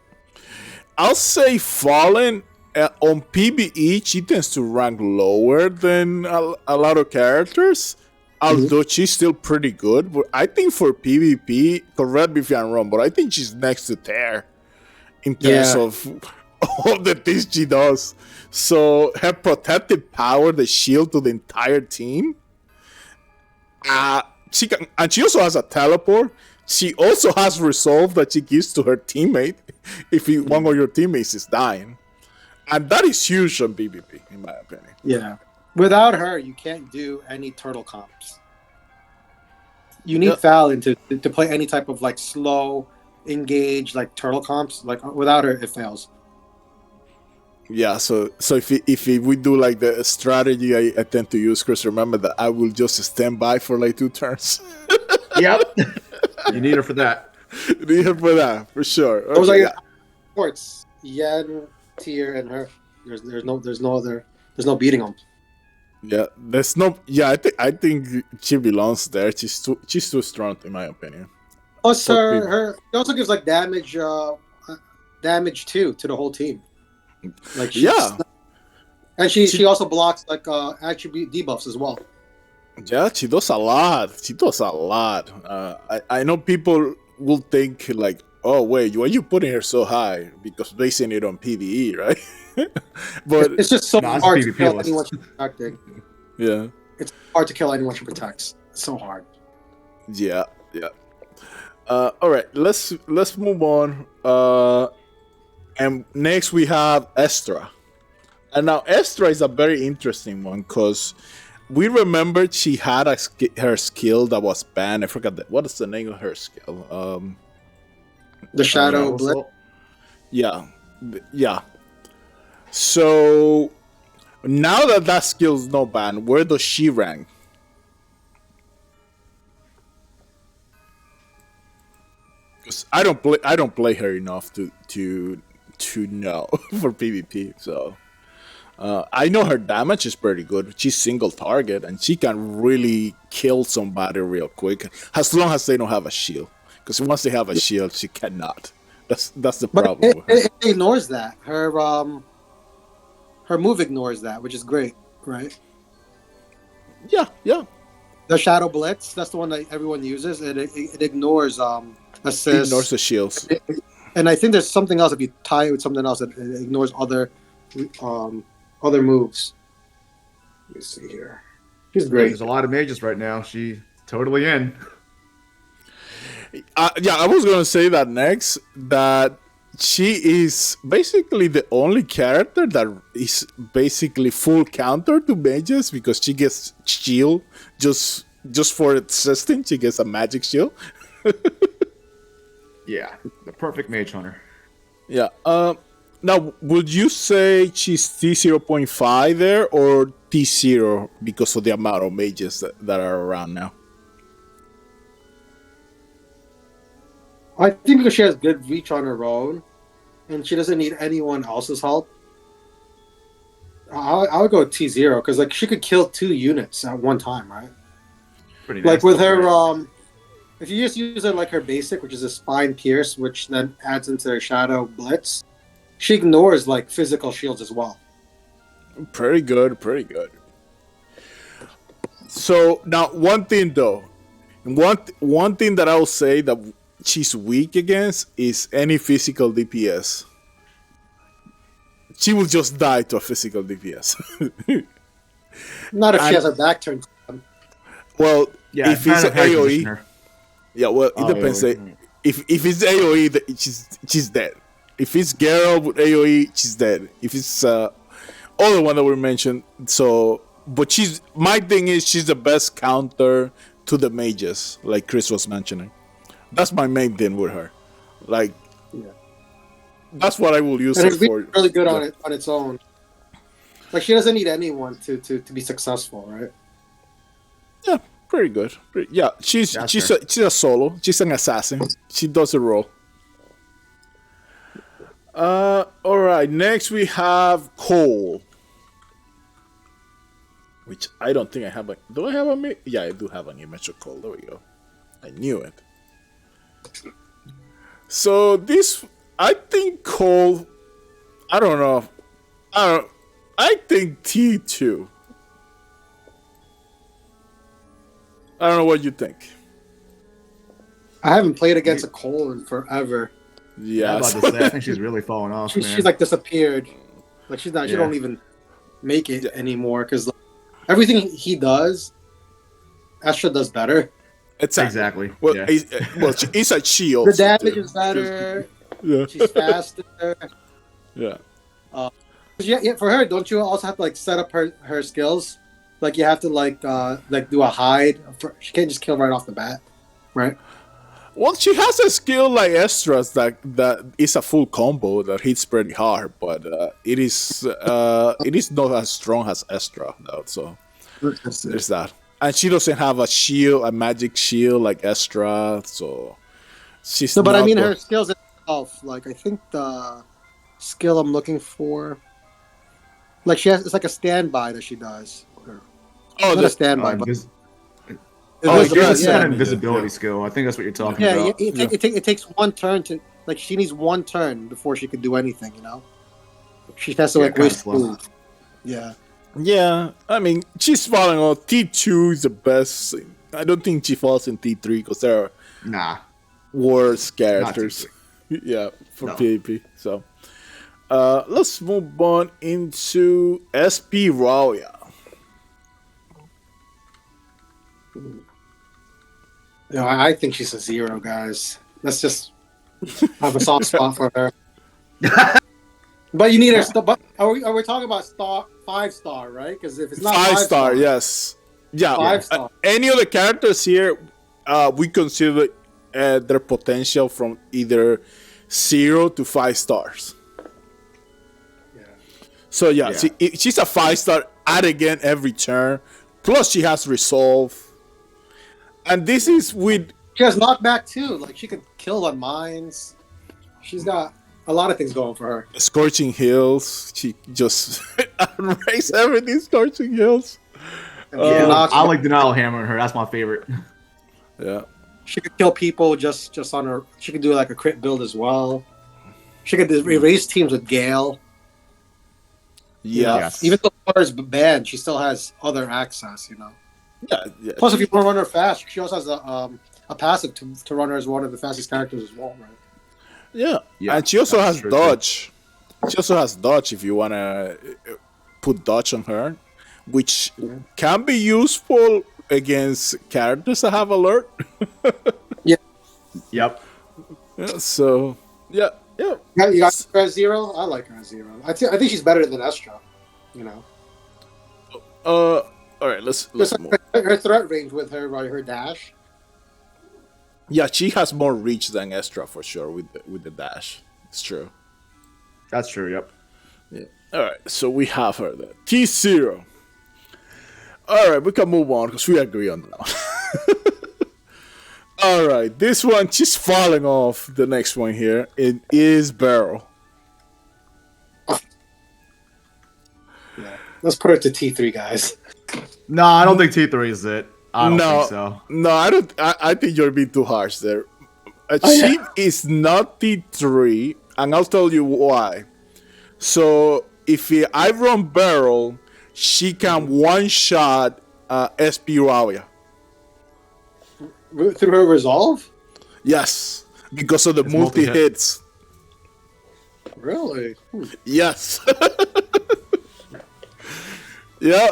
A: I'll say Fallen on PvE, she tends to rank lower than a lot of characters, although she's still pretty good. But I think for PvP, correct me if I'm wrong, but I think she's next to Taair in terms of all the things she does. So her protective power, the shield to the entire team, she can, and she also has a teleport. She also has resolve that she gives to her teammate if one of your teammates is dying. And that is huge on PvP, in my opinion.
B: Yeah. Without her, you can't do any turtle comps. You need Falin to play any type of like slow, engage, like turtle comps. Like without her, it fails.
A: Yeah, so if we do like the strategy I tend to use, Chris, remember that I will just stand by for like 2 turns.
C: Yep. You need her for that.
A: Need her for that, for sure. Okay,
B: Those are your supports. Yen, Tyr, and her. There's no beating them.
A: Yeah, there's no. Yeah, I think she belongs there. She's too strong, in my opinion.
B: Plus, her she also gives like damage too to the whole team. Like and she also blocks like attribute debuffs as well.
A: Yeah, she does a lot. I know people will think like, oh wait, why are you putting her so high? Because basing it on PvE, right? But
B: it's just so hard to kill anyone she's protecting.
A: Yeah.
B: It's hard to kill anyone she protects. It's so hard.
A: Yeah. All right, let's move on. And next we have Estra. And now Estra is a very interesting one because we remembered she had her skill that was banned. I forgot what is the name of her skill?
B: The Shadow Blitz.
A: Yeah. So now that skill's no banned, where does she rank? Because I don't play her enough to know for PvP. So. I know her damage is pretty good. She's single target, and she can really kill somebody real quick, as long as they don't have a shield. Because once they have a shield, she cannot. That's the problem.
B: It ignores that. Her move ignores that, which is great, right?
A: Yeah.
B: The Shadow Blitz, that's the one that everyone uses. It ignores assists.
A: It ignores the shields.
B: And I think there's something else. If you tie it with something else, it ignores other moves. Let me see here. She's great.
C: There's a lot of mages right now. She totally in.
A: I was gonna say that next. That she is basically the only character that is basically full counter to mages because she gets shield just for existing. She gets a magic shield.
C: Yeah, the perfect mage hunter.
A: Yeah. Now, would you say she's T0.5 there, or T0 because of the amount of mages that are around now.
B: I think because she has good reach on her own, and she doesn't need anyone else's help. I would go with T0 because like she could kill 2 units at one time, right?
C: Pretty
B: Like
C: nice.
B: with her, if you just use her like her basic, which is a spine pierce, which then adds into her shadow blitz, she ignores like physical shields as well.
A: Pretty good. So now one thing though, one thing that I will say that she's weak against is any physical DPS. She will just die to a physical DPS.
B: Not if she has her back turned to them.
A: Well,
C: Yeah,
A: if it's AoE, yeah, well, it depends.
C: AoE.
A: If it's AoE, she's dead. If it's Geralt with AoE, she's dead. If it's other one that we mentioned, so but my thing is she's the best counter to the mages, like Chris was mentioning. That's my main thing with her. Like, that's what I will use
B: And
A: her
B: it's
A: for.
B: really good on its own. Like she doesn't need anyone to be successful, right?
A: Yeah, pretty good. Yeah, she's a solo. She's an assassin. She does a role. All right. Next we have Cole, which I don't think I have. Do I have a? Yeah, I do have an image of Cole. There we go. I knew it. So I think Cole. I don't know. I think T2. I don't know what you think.
B: I haven't played against a Cole in forever.
A: Yeah,
C: I was about to say, I think she's really falling off.
B: She's like disappeared. Like she's not. She don't even make it anymore because like, everything he does, Estra does better.
C: Exactly.
A: Well,
C: yeah.
A: It's a shield.
B: The damage is better.
A: Yeah.
B: She's faster.
A: Yeah.
B: Yeah, for her, don't you also have to like set up her skills? Like you have to like do a hide. She can't just kill right off the bat, right?
A: Well, she has a skill like Estra's that is a full combo that hits pretty hard, but it is not as strong as Estra though. So there's that. And she doesn't have a magic shield like Estra, so she's
B: No, but
A: not
B: I mean her skills itself. Like I think the skill I'm looking for, like it's like a standby that she does. Not a standby, but
C: it's an invisibility skill. I think that's what you're talking about.
B: It takes one turn to like she needs one turn before she could do anything. You know, she has to like waste food. Yeah.
A: Yeah, I mean she's falling on T2 is the best. I don't think she falls in T3 because there are worse characters. Yeah, for PvP. So let's move on into SP Rawiyah.
B: No, I think she's a 0, guys. Let's just have a soft spot for her. But you need her. But are we talking about 5-star, right? Because if it's not
A: 5-star, yes, yeah.
B: 5-star.
A: Any of the characters here, we consider their potential from either 0 to 5 stars.
B: Yeah.
A: So she's a 5-star. Add again every turn. Plus, she has resolve. And this is with...
B: She has knockback too. Like she could kill on mines. She's got a lot of things going for her.
A: Scorching Hills. She just raise everything. Scorching Hills.
C: I like Denial Hammer on her. That's my favorite.
A: Yeah.
B: She could kill people just on her. She could do like a crit build as well. She could erase teams with Gale.
A: Yeah.
B: Yes. Even though Water is banned, she still has other access. You know.
A: Yeah.
B: Plus, if you want to run her fast, she also has a passive to run her as one of the fastest characters as well, right?
A: Yeah. And she also has dodge. She also has dodge if you want to put dodge on her, which can be useful against characters that have alert.
B: Yeah.
C: Yep.
A: Yeah, so, yeah.
B: You got her at 0? I like her at 0. I think she's better than Estra, you know.
A: All right, let's move.
B: Her threat range with her dash.
A: Yeah, she has more reach than Estra for sure with the dash. It's true.
C: That's true. Yep.
A: Yeah. All right, so we have her there. T0. All right, we can move on because we agree on that. All right, this one, she's falling off. The next one here, it is Beryl.
B: Yeah. Let's put it to T3, guys.
C: No, I don't think T3 is it. I don't think so.
A: No, I don't. I think you're being too harsh there.
B: Yeah.
A: She is not T3, and I'll tell you why. So if I run Beryl, she can one-shot SP Rawiyah.
B: Through her resolve?
A: Yes, because of the
C: It's
A: multi-hits.
B: Really?
A: Yes. Yeah.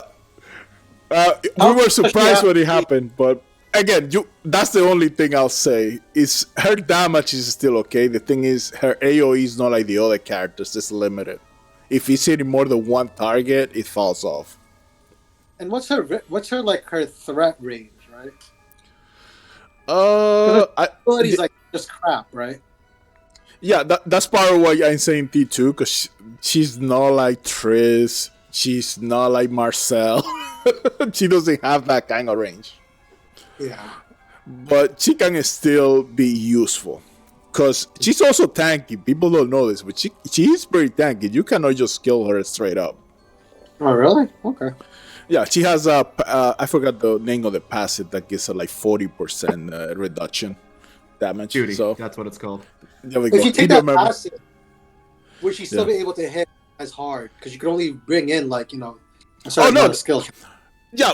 A: We were surprised when it happened, but again, that's the only thing I'll say. Is her damage is still okay. The thing is, her AoE is not like the other characters. It's limited. If it's hitting more than one target, it falls off.
B: And what's her like her threat range, right? Ability's like just crap, right?
A: Yeah, that's part of why I'm saying T2, because she's not like Triss. She's not like Marcille. She doesn't have that kind of range.
B: Yeah.
A: But she can still be useful. Because she's also tanky. People don't know this, but she is pretty tanky. You cannot just kill her straight up.
B: Oh, really? Okay.
A: Yeah, she has a... I forgot the name of the passive that gives her like 40% reduction damage.
C: Duty,
A: So
C: that's what it's called.
A: there we go.
B: If you take that passive, would she still
A: Yeah.
B: be able to hit as hard? Because you can only bring in like, you know, a certain amount of skill.
A: Yeah,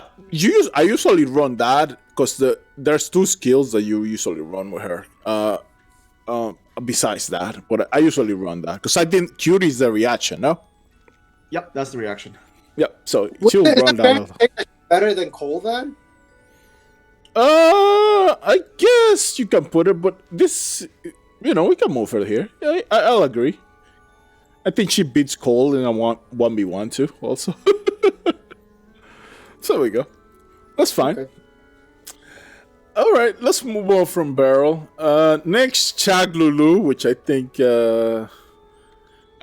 A: I usually run that because there's two skills that you usually run with her. Besides that, but I usually run that because I think Cutie is the reaction, no?
C: Yep, that's the reaction.
A: Yep. So she'll run that.
B: Better than Cole then?
A: I guess you can put her, but this, we can move her here. Yeah, I'll agree. I think she beats Cole in a 1v1 too, also. So there we go. That's fine.
B: Okay.
A: All right, let's move on from Beryl. Next, Shacklulu, which I think, I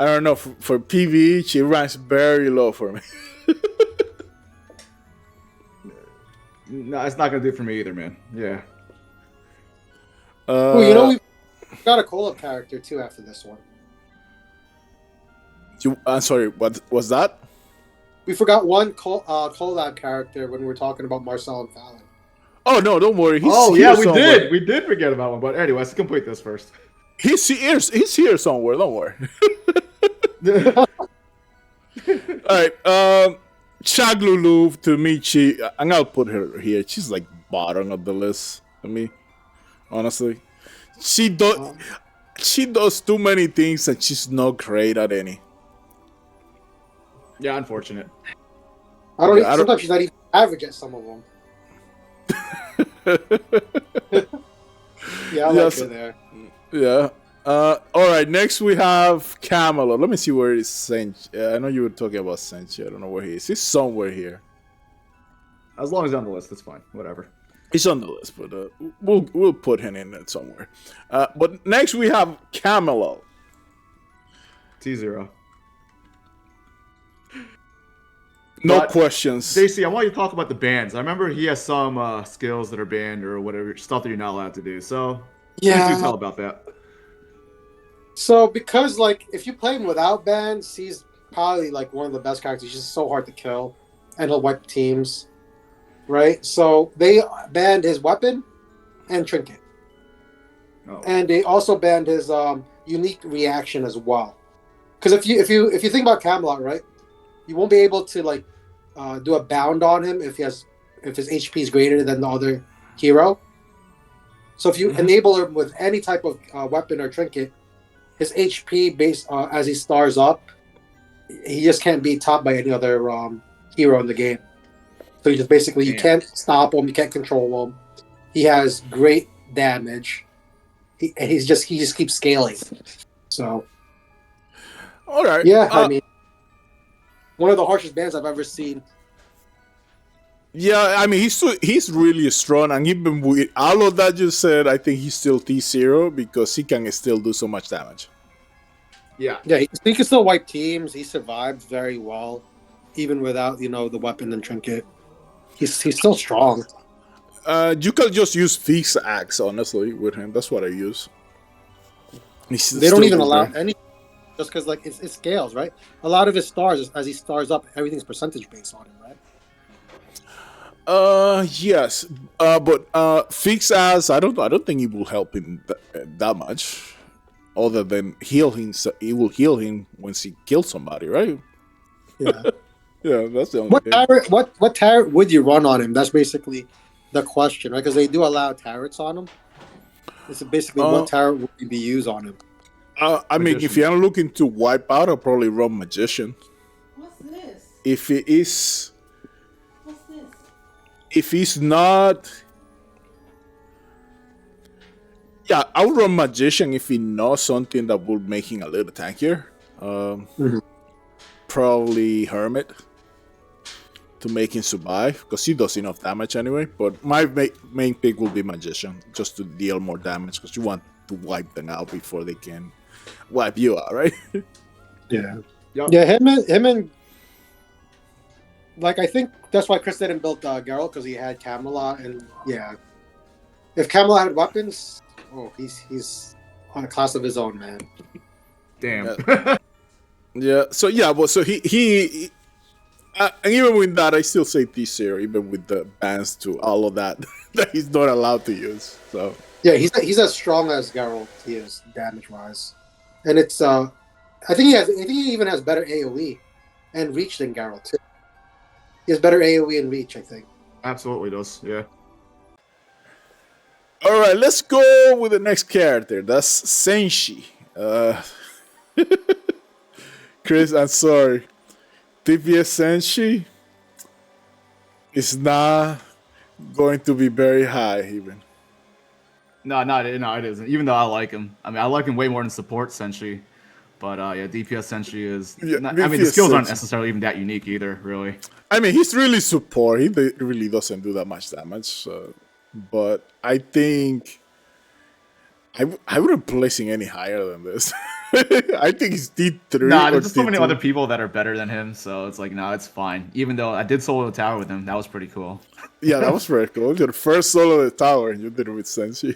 A: don't know, for PvE, she ranks very low for me.
C: No, it's not gonna do it for me either, man. Yeah.
B: We got a Cole-up character too after this one.
A: I'm sorry, what was that?
B: We forgot one collab character when we were talking about Marcille and Falin.
A: Oh, no, don't worry. He's
C: Oh,
A: here
C: yeah, we
A: somewhere.
C: did. We did forget about one. But anyway, let's complete this first.
A: He's here somewhere, don't worry. All right, Shacklulu, to me, and I'll put her here. She's like bottom of the list to me, honestly. She does too many things and she's not great at any.
C: Yeah, unfortunate.
B: Sometimes she's not even average at some of them. Yeah, I like her there.
A: Yeah. All right. Next we have Camelot. Let me see where is Senshi. I know you were talking about Senshi. I don't know where he is. He's somewhere here.
C: As long as he's on the list, that's fine. Whatever.
A: He's on the list, but we'll put him in it somewhere. But next we have Camelot.
C: T0.
A: No
C: But,
A: questions.
C: Stacey, I want you to talk about the bans. I remember he has some skills that are banned or whatever, stuff that you're not allowed to do. So,
B: Yeah.
C: please do tell about that.
B: So because like if you play him without bans, he's probably like one of the best characters. He's just so hard to kill, and he'll wipe teams, right? So they banned his weapon and trinket, and they also banned his unique reaction as well. Because if you think about Camelot, right, you won't be able to like do a bound on him if his HP is greater than the other hero. So if you enable him with any type of weapon or trinket, his HP based as he stars up, he just can't be topped by any other hero in the game. So you just basically you can't stop him, you can't control him. He has great damage. He just keeps scaling. So
A: All right.
B: yeah, I mean, one of the harshest bans I've ever seen.
A: Yeah, I mean he's really strong, and even with all of that you said, I think he's still T0 because he can still do so much damage.
C: Yeah.
B: Yeah, he can still wipe teams. He survived very well, even without the weapon and trinket. he's still strong.
A: You can just use Fix Axe, honestly, with him. That's what I use.
B: They don't even allow any, just because like it scales, right? A lot of his stars, as he stars up, everything's percentage based on him, right?
A: Yes. But Fix Axe, I don't think it will help him that much. Other than heal him, it will heal him once he kills somebody, right?
B: Yeah.
A: Yeah, that's the only thing.
B: What turret would you run on him? That's basically the question, right? Because they do allow turrets on him. It's basically what turret would be used on him?
A: I mean, if you're looking to wipe out, I'll probably run Magician.
D: What's this?
A: If it is,
D: What's this?
A: if he's not, yeah, I'll run Magician if he knows something that will make him a little tankier. Probably Hermit to make him survive, because he does enough damage anyway. But my main pick will be Magician, just to deal more damage, because you want to wipe them out before they can wipe you out, right?
B: Yeah.
C: Yep.
B: Yeah, him and like I think that's why Chris didn't build Geralt, because he had Camelot, and yeah, if Camelot had weapons, he's on a class of his own, man.
C: Damn.
A: Yeah. So yeah, well, so he and even with that, I still say Taair, even with the bans to all of that that he's not allowed to use. So
B: Yeah, he's as strong as Geralt. He is damage wise, and it's I think he even has better AOE and reach than Geralt too. He has better AOE and reach, I think.
C: Absolutely does. Yeah.
A: all right, let's go with the next character. That's Senshi. Chris, I'm sorry. DPS Senshi is not going to be very high, even.
C: No, it isn't. Even though I like him. I mean, I like him way more than support Senshi. But yeah, DPS Senshi is.
A: Yeah,
C: I mean, the skills aren't necessarily even that unique either, really.
A: I mean, he's really support. He really doesn't do that much damage. But I think I wouldn't place him any higher than this. I think he's D3.
C: Nah, there's just so
A: D2.
C: many other people that are better than him, so it's like, no, it's fine. Even though I did solo the tower with him, that was pretty cool.
A: Yeah, that was very cool. Your first solo of the tower, and you did it with Senshi.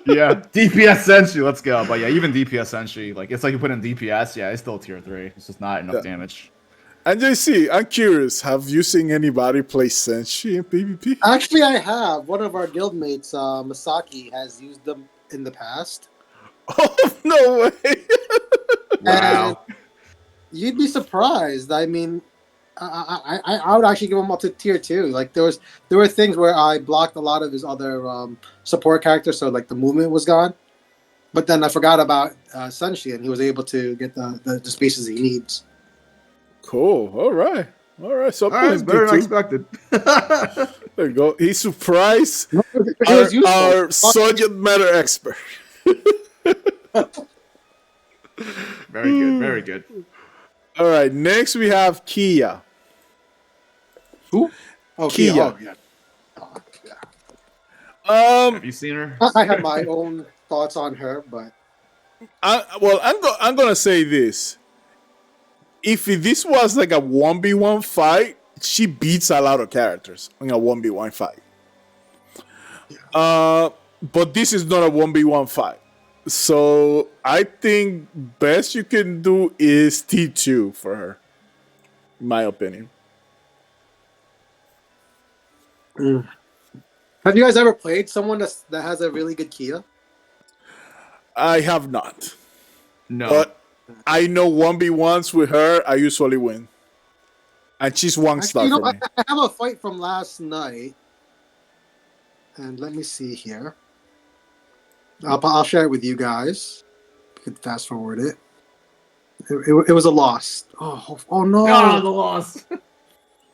C: Yeah, DPS Senshi, let's go. But yeah, even DPS Senshi, like it's like you put in DPS, yeah, it's still tier 3. It's just not enough damage.
A: And JC, I'm curious, have you seen anybody play Senshi in PvP?
B: Actually, I have. One of our guildmates, Masaki, has used them in the past.
A: Oh, no way.
C: Wow.
B: And you'd be surprised. I mean, I would actually give him up to tier 2. Like there were things where I blocked a lot of his other support characters, so like the movement was gone. But then I forgot about Senshi, and he was able to get the spaces he needs.
A: Cool. All right. So
C: It's better than expected.
A: there you go. He surprised
B: He was useful.
A: our subject matter expert.
C: Very good, very good.
A: All right. Next, we have Kiya.
B: Who? Oh,
A: Kiya.
B: Oh, yeah. Oh, yeah.
C: Have you seen her?
B: I have my own thoughts on her, but
A: I'm gonna say this. If this was like a 1v1 fight, she beats a lot of characters in a 1v1 fight. But this is not a 1v1 fight. So I think best you can do is T2 for her, in my opinion.
B: have you guys ever played someone that has a really good Kiya?
A: I have not.
C: No.
A: But I know 1v1s with her, I usually win. And she's one star for me.
B: I have a fight from last night. And let me see here. I'll share it with you guys. You could fast forward it. It was a loss. Oh no!
C: God, the loss.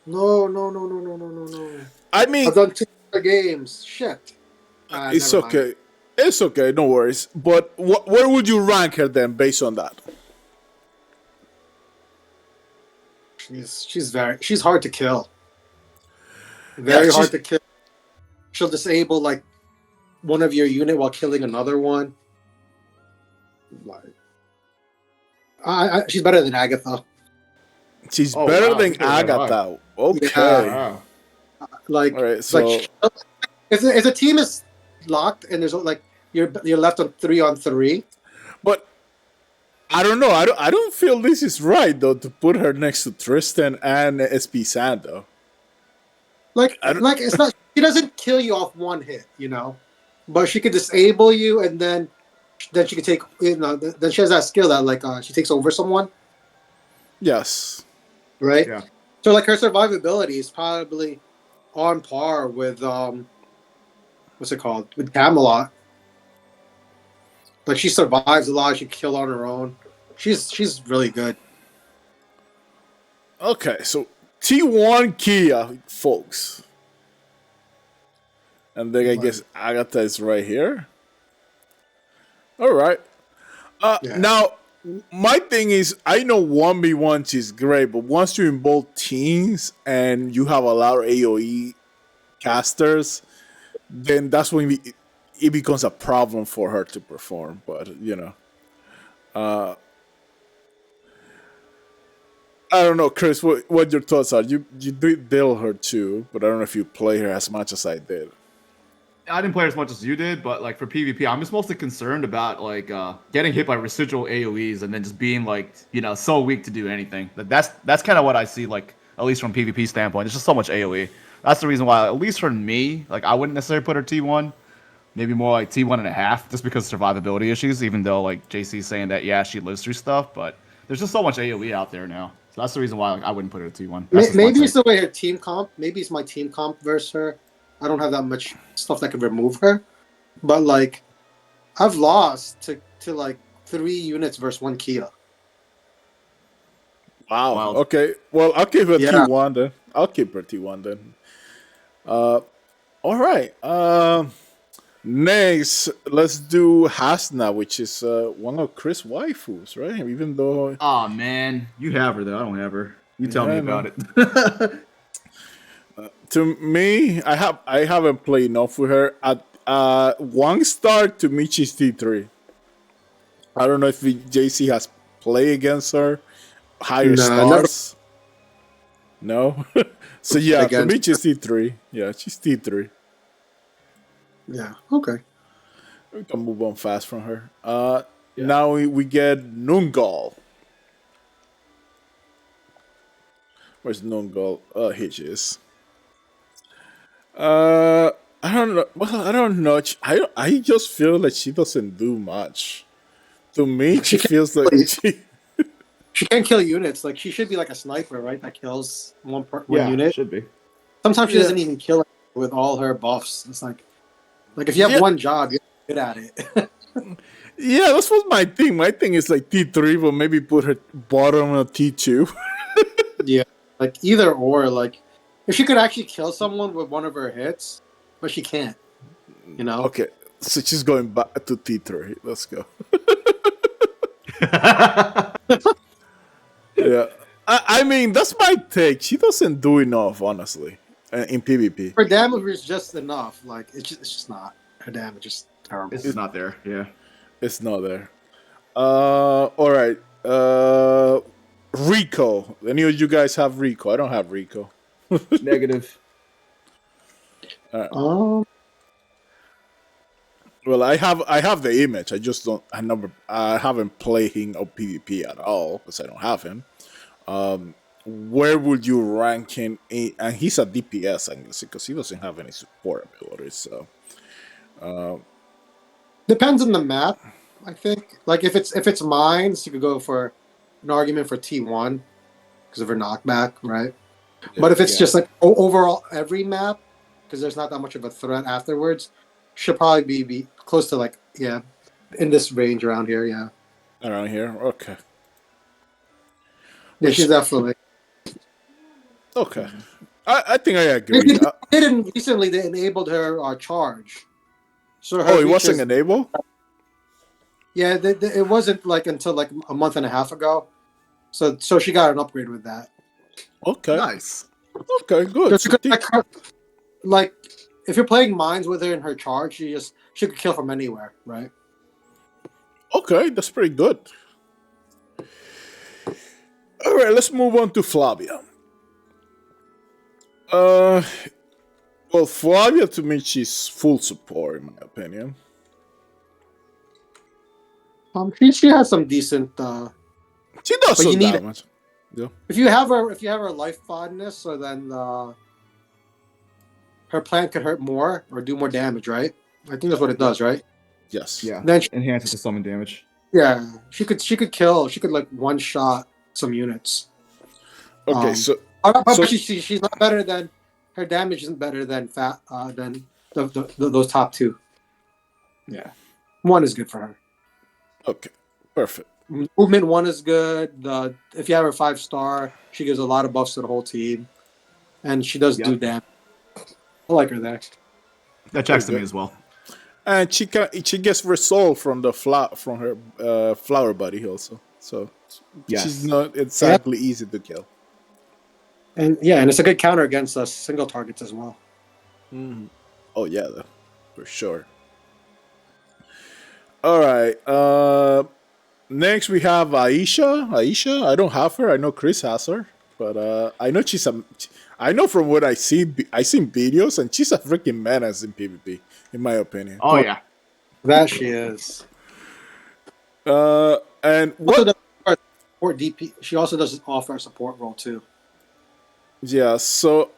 B: No.
A: I mean,
B: I've done 2 other games. Shit.
A: it's
B: Never mind.
A: okay. It's okay, no worries. But where would you rank her then, based on that?
B: She's hard to kill. Very hard to kill. She'll disable like one of your unit while killing another one. Like, she's better than Agatha.
A: She's better than
C: she's better than
A: Agata. Okay.
B: Yeah.
C: Wow.
B: Like,
A: All right, so
B: like if the team is locked and there's like you're left on 3-on-3.
A: but I don't know. I don't feel this is right though to put her next to Tristan and SP Sand though.
B: Like
A: I don't,
B: like it's not. She doesn't kill you off one hit, you know, but she could disable you, and then she could take. Then she has that skill that like she takes over someone,
A: yes.
B: right?
C: Yeah.
B: So like her survivability is probably on par with what's it called, with Camelot. Like she survives a lot. She can kill on her own. She's really good.
A: Okay, so T1 Kiya, folks. And then I guess Agata is right here. All right.
B: Yeah.
A: Now, my thing is, I know 1v1 is great, but once you involve teams and you have a lot of AoE casters, then that's when it becomes a problem for her to perform. But, I don't know, Chris, what your thoughts are? You did build her too, but I don't know if you play her as much as I did.
C: I didn't play her as much as you did, but like for PvP, I'm just mostly concerned about like getting hit by residual AoEs and then just being like, so weak to do anything. That's kind of what I see, like at least from PvP standpoint. There's just so much AoE. That's the reason why, at least for me, like I wouldn't necessarily put her T1, maybe more like T1.5, just because of survivability issues. Even though like JC's saying that she lives through stuff, but there's just so much AoE out there now. So that's the reason why I wouldn't put her at T1.
B: Maybe it's the way her team comp. Maybe it's my team comp versus her. I don't have that much stuff that could remove her, but like, I've lost to like 3 units versus 1 Kiya.
A: Wow.
C: Wild.
A: Okay. Well, I'll keep her
B: Yeah.
A: T1 then. I'll keep her T1 then. All right. Next, let's do Hasna, which is one of Chris' waifus, right? Even though
C: Oh man, you have her though. I don't have her. You tell me about it.
A: to me, I haven't played enough with her. At 1 star to me, she's T3. I don't know if JC has played against her. Higher stars. No. So yeah, to me she's T3. Yeah, she's T3.
B: Yeah. Okay.
A: We can move on fast from her. Now we get Nungal. Where's Nungal? Here she is. I don't know. Well, I don't know. I just feel like she doesn't do much. To me, she feels like
B: she can't kill units. Like she should be like a sniper, right? That kills one unit.
C: Should be.
B: Sometimes she doesn't even kill it with all her buffs. It's like if you have one job, you're good at it.
A: Yeah, that's what my thing. My thing is like T3, but maybe put her bottom of T2.
B: Yeah, like either or. Like if she could actually kill someone with one of her hits, but she can't.
A: Okay, so she's going back to T3. Let's go. Yeah, I mean that's my take. She doesn't do enough, honestly, in PvP.
B: Her damage is just enough. Like it's just not. Her damage is terrible.
C: It's not there. Yeah.
A: It's not there. All right. Rico. Any of you guys have Rico? I don't have Rico.
C: Negative.
A: Well, I have the image. I just don't. I haven't played him on PvP at all because I don't have him. Where would you rank him? And he's a DPS, I guess, because he doesn't have any support abilities. So,
B: depends on the map. I think. Like if it's mines, you could go for an argument for T1 because of her knockback, right? Yeah, but if it's just like overall every map, because there's not that much of a threat afterwards, she'll probably be close to like in this range around here. Yeah.
A: Around here, okay.
B: Yeah, she's definitely.
A: Okay, I think I agree.
B: Recently, they enabled her charge. So
A: it wasn't enabled?
B: Yeah, it wasn't like until like a month and a half ago. So she got an upgrade with that.
A: Okay.
C: Nice.
A: Okay, good. So
B: like if you're playing mines with her in her charge, she could kill from anywhere, right?
A: Okay, that's pretty good. All right, let's move on to Flavia. Well, Flavia to me, she's full support in my opinion.
B: She has some decent.
A: She does
B: But
A: some
B: you need
A: damage. Yeah.
B: if you have her life fondness, so then her plant could hurt more or do more damage, right? I think that's what it does, right?
A: Yes.
C: Yeah.
B: Then she,
C: Enhances the summon damage.
B: yeah, she could like one shot some units.
A: Okay,
B: But she's not better than her damage isn't better than those top two. Yeah, one is good for her.
A: okay, perfect.
B: Movement one is good. If you have her 5-star, she gives a lot of buffs to the whole team, and she does do damage. I like her there.
C: That checks to me as well.
A: And she gets resolve from the from her flower buddy also. So she's not exactly easy to kill.
B: And and it's a good counter against single targets as well.
A: Mm. Oh yeah, for sure. All right. Next we have Ayishah. Ayishah, I don't have her. I know Chris has her, but I know I know from what I see. I seen videos, and she's a freaking menace in PvP, in my opinion.
C: Oh yeah,
B: that she is.
A: And what?
B: Support DP. She also does offer a support role too.
A: Yeah. So,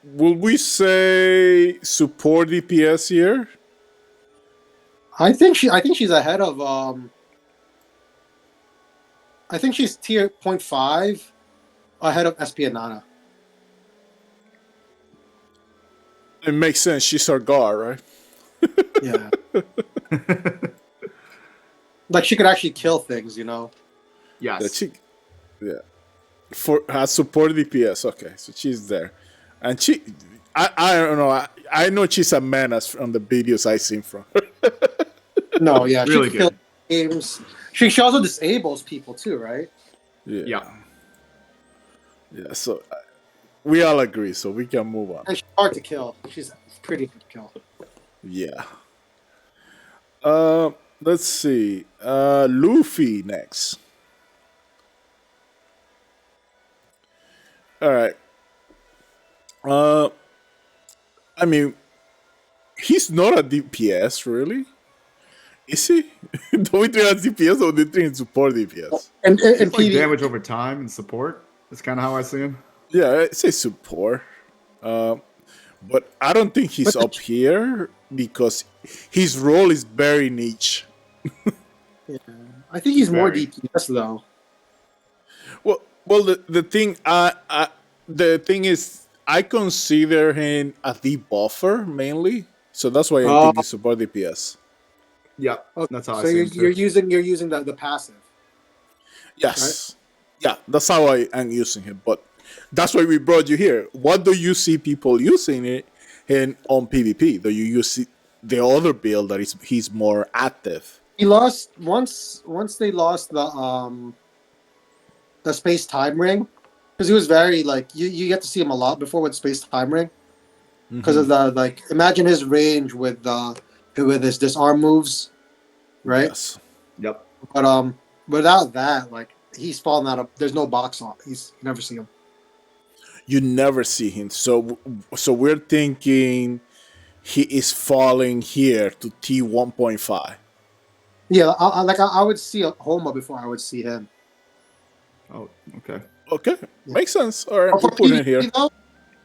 A: will we say support DPS here?
B: I think she's ahead of. I think she's tier 0.5 ahead of SP Inanna.
A: It makes sense. She's our guard, right?
B: Yeah. Like she could actually kill things, you know.
C: yes.
A: For has support DPS. Okay, so she's there, and I don't know. I know she's a menace from the videos I seen from her.
B: No, yeah,
C: really
B: she
C: good.
B: Games. She also disables people too, right?
A: Yeah. So we all agree, so we can move on.
B: And she's hard to kill. She's pretty hard to kill.
A: Yeah. Let's see. Lutfi next. All right. I mean, he's not a DPS, really. Is he? Don't we treat as DPS or do we treat support DPS?
B: And
C: It's like damage over time and support. That's kind of how I see him.
A: Yeah, I say support. But I don't think he's up here because his role is very niche.
B: Yeah. I think he's more DPS though.
A: Well, the thing is, I consider him a debuffer mainly, so that's why I think he's support DPS.
C: Yeah,
B: Okay.
C: that's how I
B: So
C: see
B: you're
C: him.
B: you're using the passive.
A: Yes, yeah, that's how I am using him. But that's why we brought you here. What do you see people using it in on PvP? Do you use the other build that he's more active?
B: He lost once they lost the space time ring, because he was very like you get to see him a lot before with space time ring because of the like imagine his range with his disarm moves, right?
A: Yes.
B: Yep. But without that, like he's fallen out of. There's no box on. You never see him.
A: You never see him. So we're thinking he is falling here to T1.5.
B: Yeah, I would see a Homa before I would see him.
C: Oh, okay.
A: Okay, makes sense. All right,
B: For
A: we'll put it here.
B: PvE, though,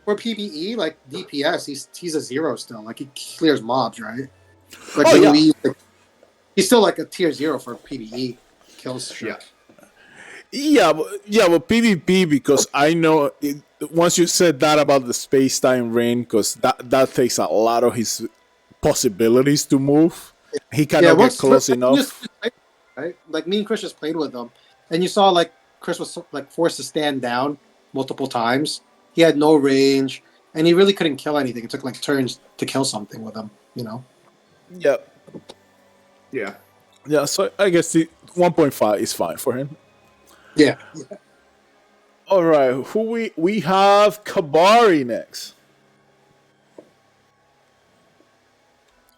B: for PvE, like DPS, he's a 0 still. Like he clears mobs, right? Like he's still like a tier 0 for PvE. Kills shit.
A: Yeah, but PvP, because I know once you said that about the space time ring, because that takes a lot of his possibilities to move. He cannot get close enough.
B: Right? Like me and Chris just played with him, and you saw like Chris was like forced to stand down multiple times. He had no range, and he really couldn't kill anything. It took like turns to kill something with him, you know?
C: Yeah.
A: Yeah, so I guess the 1.5 is fine for him.
B: Yeah.
A: All right, who we have Kvare next.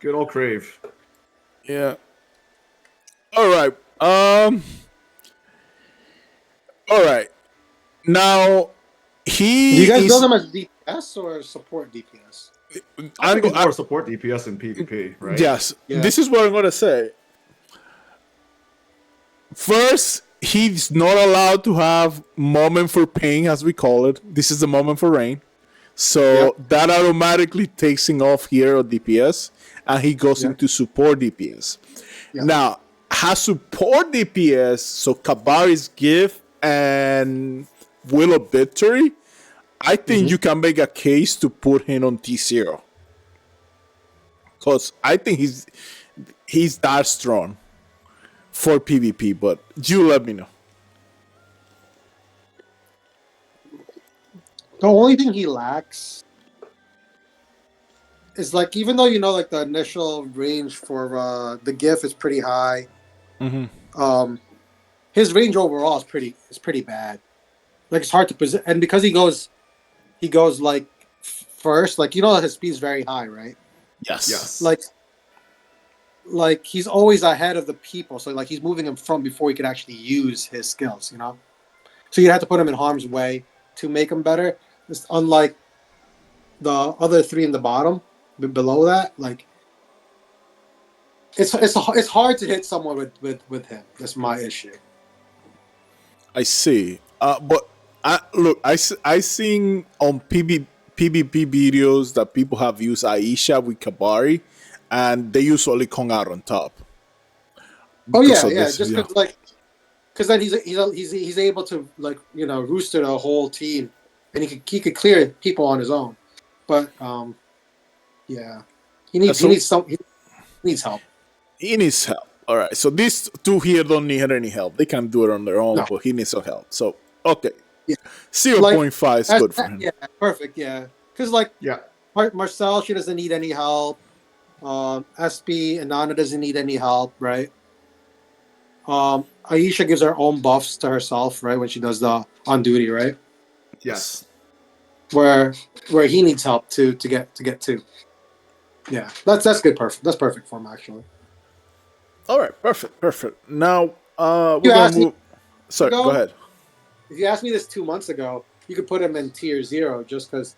C: Good old Crave.
A: Yeah. All right. All right. Now
B: Do you guys build him as DPS DPS or support DPS?
C: I think it's more support DPS than PvP, right?
A: Yes,
B: Yeah.
A: this is what I'm gonna say. First, he's not allowed to have moment for pain, as we call it. This is the moment for rain. So that automatically takes him off hero DPS, and he goes into support DPS.
B: Yeah.
A: Now, has support DPS, so Kvari's gift and Will of Victory, I think you can make a case to put him on T0. Because I think he's that strong for PvP, but you let me know.
B: The only thing he lacks is like, even though like the initial range for the GIF is pretty high, his range overall is pretty bad. Like it's hard to position, and because he goes like first, like his speed's very high, right?
A: Yes.
B: Like he's always ahead of the people, so like he's moving him from before he could actually use his skills, So you have to put him in harm's way to make him better. It's unlike the other three in the bottom, below that. Like it's hard to hit someone with him. That's my issue.
A: I see. But I seen on PvP videos that people have used Ayishah with Kvare, and they usually come out on top.
B: Oh yeah. Just because then he's able to rooster the whole team, and he could clear people on his own. But he needs help.
A: He needs help. All right. So these two here don't need any help. They can do it on their own, but he needs some help. So okay.
B: Yeah.
A: 0.5 is good for him.
B: Yeah, perfect. Yeah, because Marcille, she doesn't need any help. SP and Inanna doesn't need any help, right? Ayishah gives her own buffs to herself, right, when she does the on duty, right?
C: Yes.
B: Where he needs help to get to. Yeah, that's good. Perfect. That's perfect for him, actually.
A: All right, perfect. Now we're gonna move. Sorry, go ahead.
B: If you asked me this 2 months ago, you could put him in tier 0 just because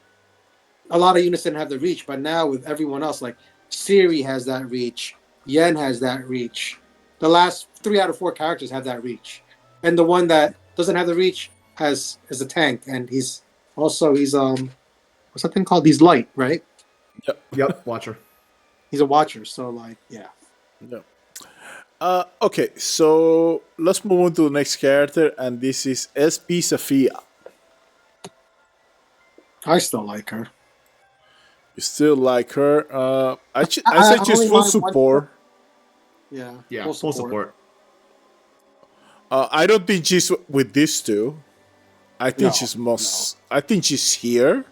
B: a lot of units didn't have the reach. But now with everyone else, like Ciri has that reach, Yen has that reach. The last 3 out of 4 characters have that reach, and the one that doesn't have the reach is a tank, and he's what's that thing called? He's light, right?
C: Yep. Watcher.
B: He's a watcher, so yeah.
A: Okay, so let's move on to the next character, and this is SP Safiyyah.
B: I still like her.
A: You still like her? I said she's full support.
B: Yeah,
C: full support.
A: I don't think she's with these two. I think I think she's here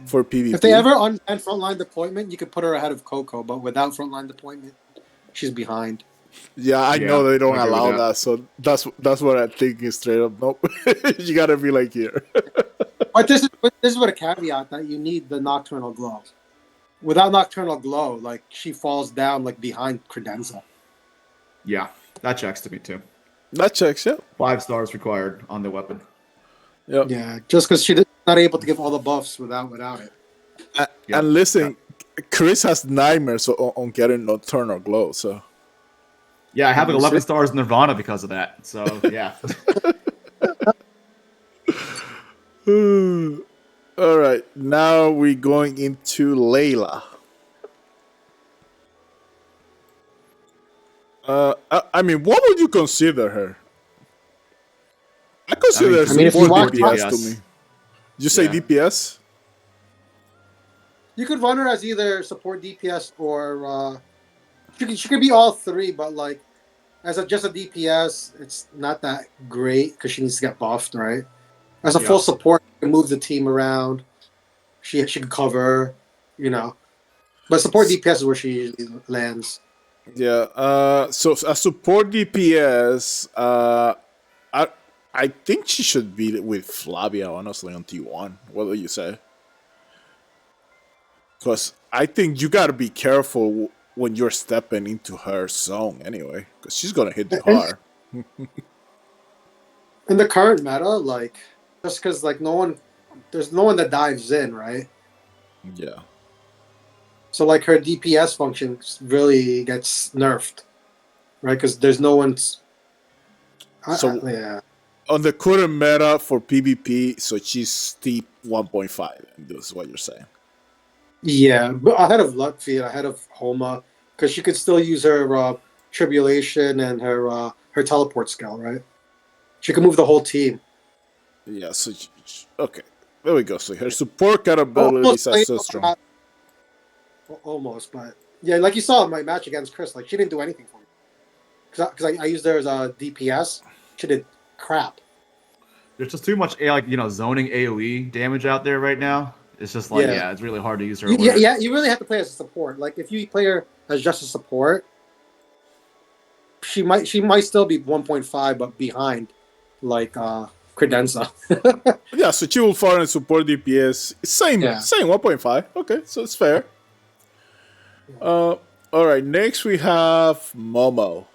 A: for PvP.
B: If they ever end frontline deployment, you could put her ahead of Coco, but without frontline deployment, she's behind.
A: Yeah, I know they don't allow that, so that's what I think is straight up. Nope, you gotta be like here.
B: But this is what a caveat that you need the Nocturnal Glow. Without Nocturnal Glow, like she falls down like behind Credenza.
C: Yeah, that checks to me too.
A: That checks, yeah.
C: 5 stars required on the weapon.
A: Yep.
B: Yeah, just because she's not able to give all the buffs without it.
A: And listen, Chris has nightmares on getting Nocturnal Glow, so.
C: Yeah, I have 11 stars Nirvana because of that. So yeah.
A: All right, now we're going into Layla. I mean, what would you consider her? I consider her support DPS to me. You say DPS?
B: You could run her as either support DPS or she could be all 3, but like as just a DPS, it's not that great because she needs to get buffed, right? As a full support, you can move the team around. She can cover, But support DPS is where she usually lands.
A: Yeah. So a support DPS, I think she should be with Flavia, honestly, on T1. What do you say? Because I think you got to be careful when you're stepping into her zone anyway, because she's going to hit you hard.
B: In the current meta, like, just because, like, no one there's no one that dives in, right?
A: Yeah.
B: So like her DPS function really gets nerfed, right? Because there's no one's. Yeah.
A: On the current meta for PvP, so she's steep 1.5. This is what you're saying.
B: Yeah, but ahead of Lutfi and ahead of Homa, because she could still use her tribulation and her teleport skill, right? She can move the whole team.
A: Yeah, so okay. There we go. So her support capabilities are so strong.
B: Almost, but yeah, like you saw in my match against Chris, like she didn't do anything for me. Because I used her as a DPS. She did crap.
C: There's just too much zoning AoE damage out there right now. It's just like it's really hard to use her.
B: Yeah, you really have to play as a support. Like if you play her as just a support, she might still be 1.5 but behind like Credenza.
A: Yeah, so she will fall in support DPS. Same 1.5. Okay, so it's fair. All right, next we have Momo.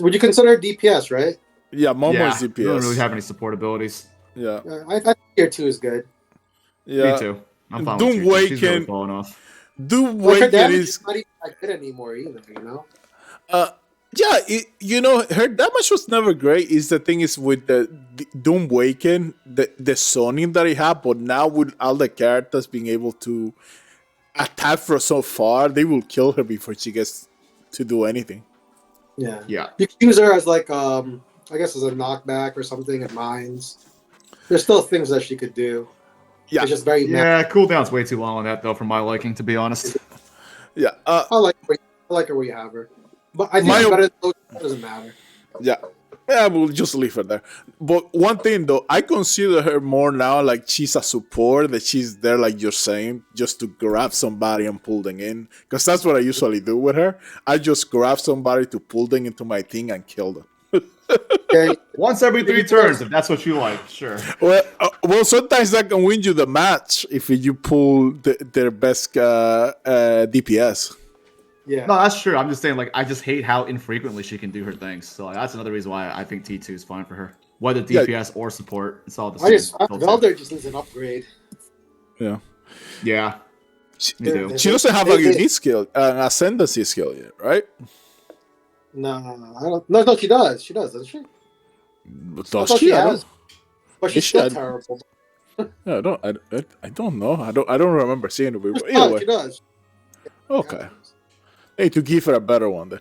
B: Would you consider her DPS, right?
A: Yeah, Momo's DPS.
C: She doesn't really have any support abilities.
A: Yeah.
B: I think tier 2 is good.
C: Yeah. Me too. I'm fine
A: Doom
C: with She's really falling off.
A: Doom Waken is
B: not even that good anymore either, you know?
A: Yeah, her damage was never great. Is the thing is with the Doom Waken, the zoning that he had, but now with all the characters being able to attack from so far, they will kill her before she gets to do anything.
B: Yeah.
C: Yeah.
B: You can use her as like I guess as a knockback or something at mines. There's still things that she could do.
A: Yeah.
B: It's just very
C: cooldown's way too long on that though, for my liking, to be honest.
A: Yeah.
B: I like her where you have her. But I think it's better than those. It doesn't matter.
A: Yeah. Yeah, we'll just leave her there. But one thing though, I consider her more now like she's a support, that she's there like you're saying, just to grab somebody and pull them in. Because that's what I usually do with her. I just grab somebody to pull them into my thing and kill them.
B: Okay.
C: Once every 3 turns, if that's what you like, sure.
A: Well, sometimes that can win you the match if you pull their best DPS.
B: Yeah.
C: No, that's true. I'm just saying, like, I just hate how infrequently she can do her things. So that's another reason why I think T2 is fine for her. Whether DPS or support, it's all the same.
B: Velder just needs an upgrade.
A: Yeah.
C: Yeah.
A: She doesn't have a unique skill, an ascendancy skill yet, right?
B: No, I don't. No, she does. She does, doesn't she?
A: Does she?
B: But she's still terrible.
A: Yeah, I don't know. I don't remember seeing it.
B: Anyway. She does.
A: Okay. Hey, to give her a better one then.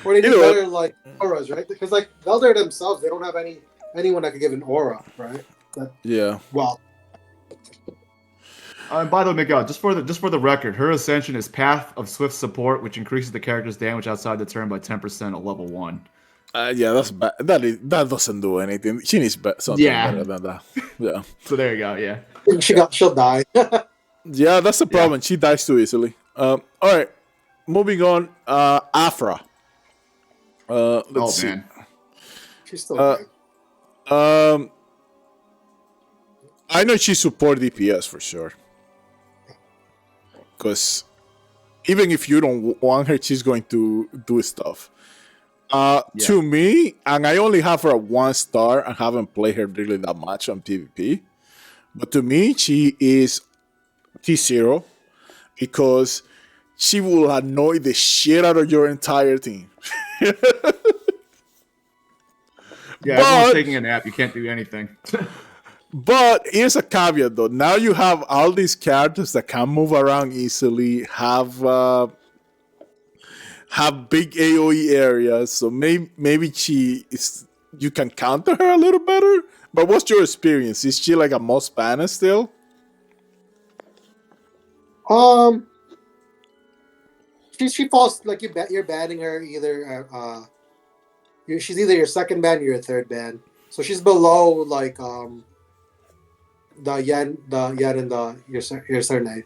B: Or they do better like auras, right? Because like Velder themselves, they don't have anyone that could give an aura, right?
A: Yeah.
B: Well.
C: By the way, Miguel, just for the record, her ascension is Path of Swift Support, which increases the character's damage outside the turn by 10% at level 1.
A: Yeah, that's bad. That doesn't do anything. She needs something better than that. Yeah.
C: So there you go. Yeah.
B: She'll die.
A: Yeah, that's the problem. She dies too easily. All right, moving on. Afra. Let's see.
C: Man.
B: She's still
A: I know she support DPS for sure. Because even if you don't want her, she's going to do stuff. To me, and I only have her at 1 star and haven't played her really that much on PvP. But to me, she is T0 because she will annoy the shit out of your entire team.
C: Everyone's taking a nap. You can't do anything.
A: But here's a caveat, though. Now you have all these characters that can move around easily, have big AoE areas, so maybe you can counter her a little better. But what's your experience? Is she like a most banner still?
B: She falls like you're banning her either. She's either your second ban or your third ban. So she's below like the Yen and the Yserinde.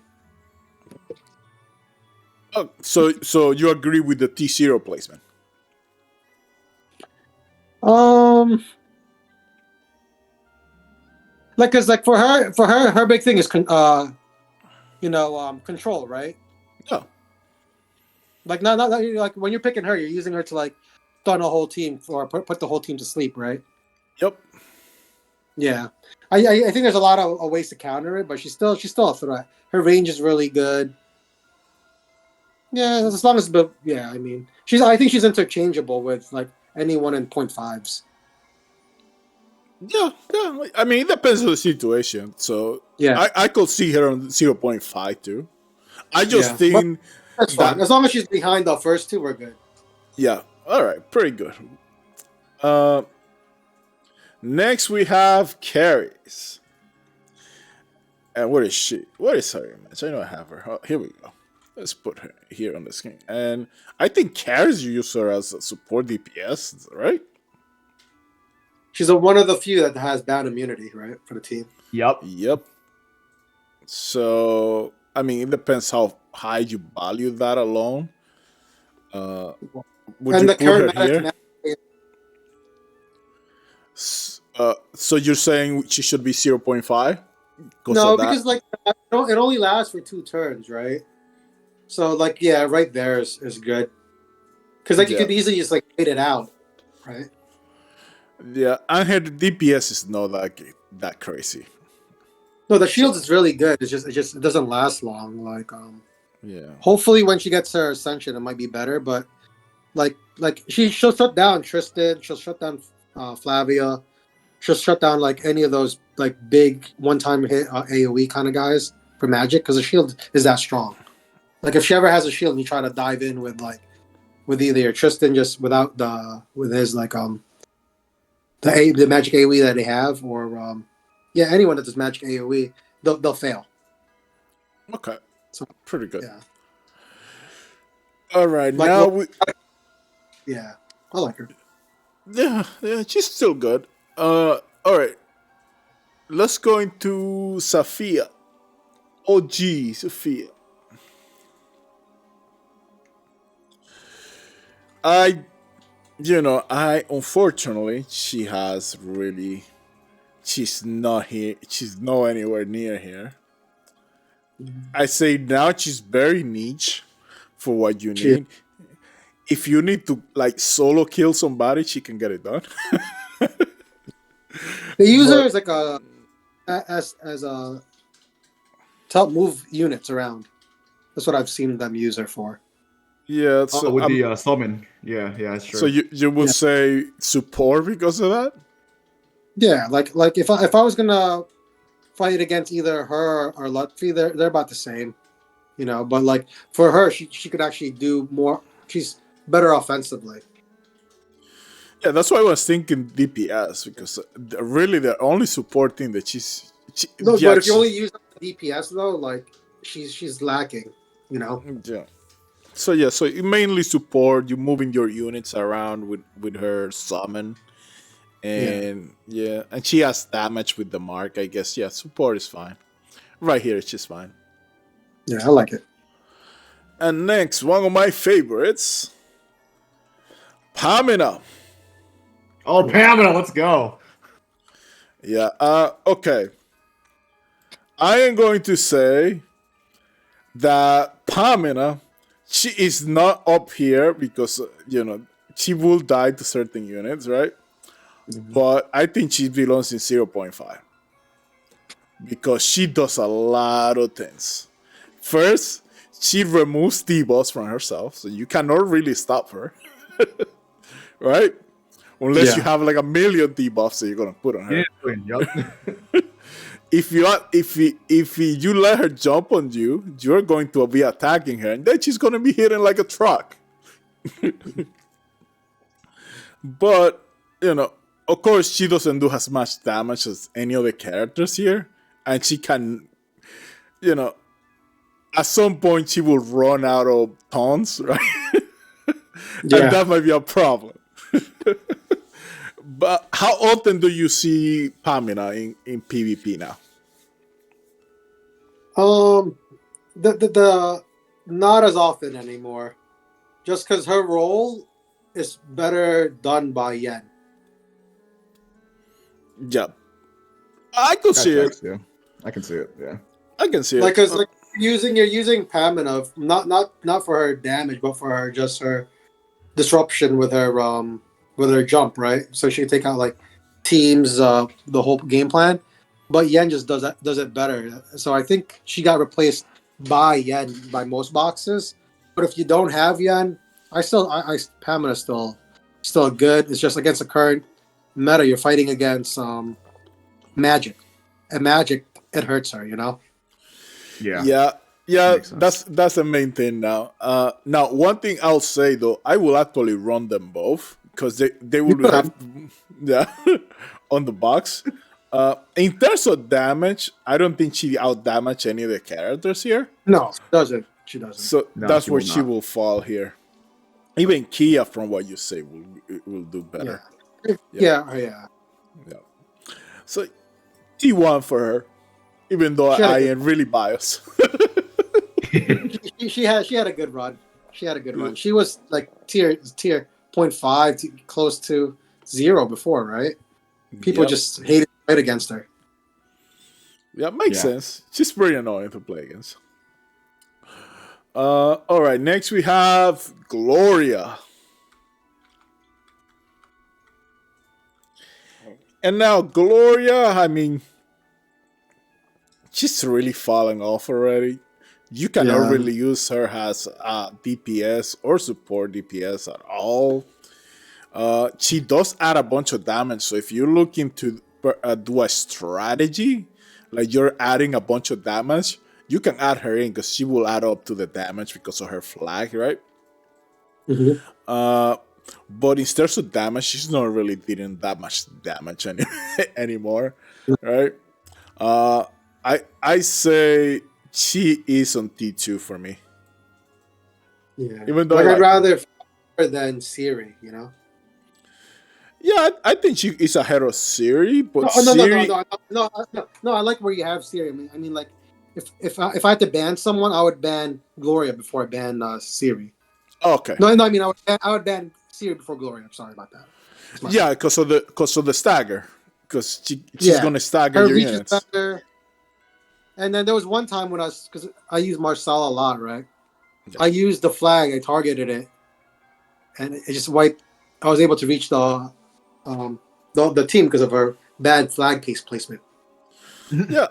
A: Oh, so you agree with the T0 placement?
B: Like, cause like for her big thing is control, right?
A: Yeah.
B: Like not like when you're picking her, you're using her to like stun a whole team or put the whole team to sleep, right?
A: Yep.
B: Yeah, I think there's a lot of ways to counter it, but she's still a threat. Her range is really good. Yeah, as long as I mean, I think she's interchangeable with like anyone in 0.5s.
A: Yeah. I mean, it depends on the situation. So
B: Yeah,
A: I could see her on 0.5 too. I just think
B: that's fine. As long as she's behind the first two, we're good.
A: Yeah. All right. Pretty good. Next we have Carries. And where is she? Where is her image? I know I have her. Oh, here we go. Let's put her here on the screen. And I think Carries use her as a support DPS, right?
B: She's one of the few that has bound immunity, right, for the team.
A: Yep. So, I mean, it depends how high you value that alone. Would
B: and
A: you
B: the
A: put her
B: current
A: here? So you're saying she should be 0.5?
B: No, because like it only lasts for 2 turns, right? So like right there is good. Because like you could easily just like wait it out, right?
A: Yeah, and her DPS is not that crazy.
B: No, the shield is really good. It doesn't last long. Like
A: yeah.
B: Hopefully when she gets her ascension, it might be better. But like she'll shut down Tristan. She'll shut down Flavia. She'll shut down like any of those like big one-time hit AOE kind of guys for magic because the shield is that strong. Like if she ever has a shield and you try to dive in with either Tristan just with his like the magic AOE that they have or anyone that does magic AOE they'll fail.
A: Okay, so pretty good.
B: Yeah.
A: All right, like, now
B: yeah, I like her.
A: Yeah, she's still good. All right, let's go into Safiyyah. Oh, gee, Safiyyah. I unfortunately she's not here. She's not anywhere near here. I say now she's very niche for what you need. If you need to like solo kill somebody, she can get it done.
B: They use her as like as a to help move units around. That's what I've seen them use her for.
A: Yeah, so
C: with the summon. Yeah, that's true.
A: So you would say support because of that?
B: Yeah, like if I was gonna fight against either her or Lutfi, they're about the same, But like for her, she could actually do more. She's better offensively.
A: Yeah, that's why I was thinking DPS because really the only support thing that
B: but if you only use DPS though, like she's lacking,
A: Yeah. So you mainly support. You moving your units around with her summon, and and she has damage with the mark. I guess support is fine. Right here, it's just fine.
B: Yeah, I like it.
A: And next, one of my favorites, Pamina.
C: Oh, Pamina, let's go.
A: Yeah. Okay. I am going to say that Pamina, she is not up here because she will die to certain units, right? Mm-hmm. But I think she belongs in 0.5 because she does a lot of things. First, she removes debuffs from herself, so you cannot really stop her, right? Unless you have like a million debuffs that you're gonna put on her.
C: Yeah.
A: If you let her jump on you, you're going to be attacking her, and then she's going to be hitting like a truck. But of course, she doesn't do as much damage as any of the characters here, and she can, at some point she will run out of taunts, right? And that might be a problem. But how often do you see Pamina in PvP now?
B: The not as often anymore, just because her role is better done by Yen.
A: Yeah, I could see it.
C: Yeah, I can see it. Yeah,
A: I can see it.
B: Because you're using Pamina not for her damage, but for her disruption with her jump, right? So she can take out like teams, the whole game plan. But Yen just does it better. So I think she got replaced by Yen by most boxes. But if you don't have Yen, I Pamina's still good. It's just against the current meta, you're fighting against magic, and magic it hurts her.
A: Yeah, that's the main thing now. Now one thing I'll say though, I will actually run them both because they will have on the box. In terms of damage, I don't think she out damage any of the characters here.
B: No, she doesn't.
A: So
C: No,
A: that's
C: she
A: where
C: will
A: she
C: not.
A: will fall here. Even Kiya, from what you say, will do better.
B: Yeah.
A: So T1 for her, even though
B: She had a
A: I
B: good-
A: am really biased.
B: She had a good run. She had a good run. She was like tier 0.5 to close to 0 before, right? People
A: Yep.
B: just hated to fight against her.
A: Yeah, makes
C: Yeah.
A: sense. She's pretty annoying to play against. All right, next we have Gloria. And now Gloria, I mean, she's really falling off already. You cannot
B: Yeah.
A: really use her as DPS or support DPS at all. She does add a bunch of damage, so if you're looking to do a strategy, like you're adding a bunch of damage, you can add her in because she will add up to the damage because of her flag, right? But in terms of damage, she's not really dealing that much damage anymore, right? I say she is on T2 for me.
B: Yeah.
A: Even though,
B: I'd
A: like-
B: rather her than Ciri,
A: Yeah, I think she is ahead of Ciri, but
B: No,
A: Ciri,
B: no. I like where you have Ciri. I mean, like, if I had to ban someone, I would ban Gloria before I ban Ciri.
A: okay,
B: No, I mean, I would ban Ciri before Gloria. I'm sorry about that.
A: yeah, because of the stagger, because she's gonna stagger
B: Her
A: your
B: reach is
A: units.
B: better. And then there was one time when because I use Marcille a lot, right?
A: Yeah.
B: I used the flag, I targeted it, and it just wiped. I was able to reach the team because of her bad flag piece placement.
A: Yeah.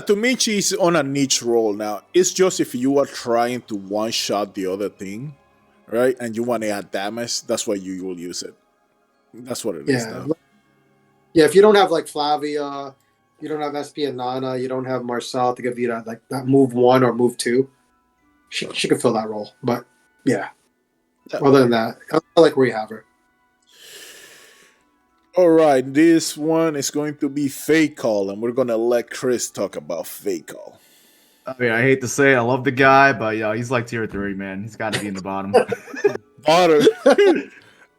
A: To me, she's on a niche role now. It's just if you are trying to one shot the other thing, right, and you want to add damage, that's why you will use it. That's what it is now.
B: Yeah, if you don't have like Flavia, you don't have SP and Inanna, you don't have Marcille to give you that move 1 or move 2, she could fill that role. But yeah. Other than that, I like where you have her.
A: All right, this one is going to be Fake Call, and we're gonna let Chris talk about Fake Call.
C: I mean, I hate to say it, I love the guy, but yeah, he's like tier 3, man. He's got to be in the bottom.
A: Bottom.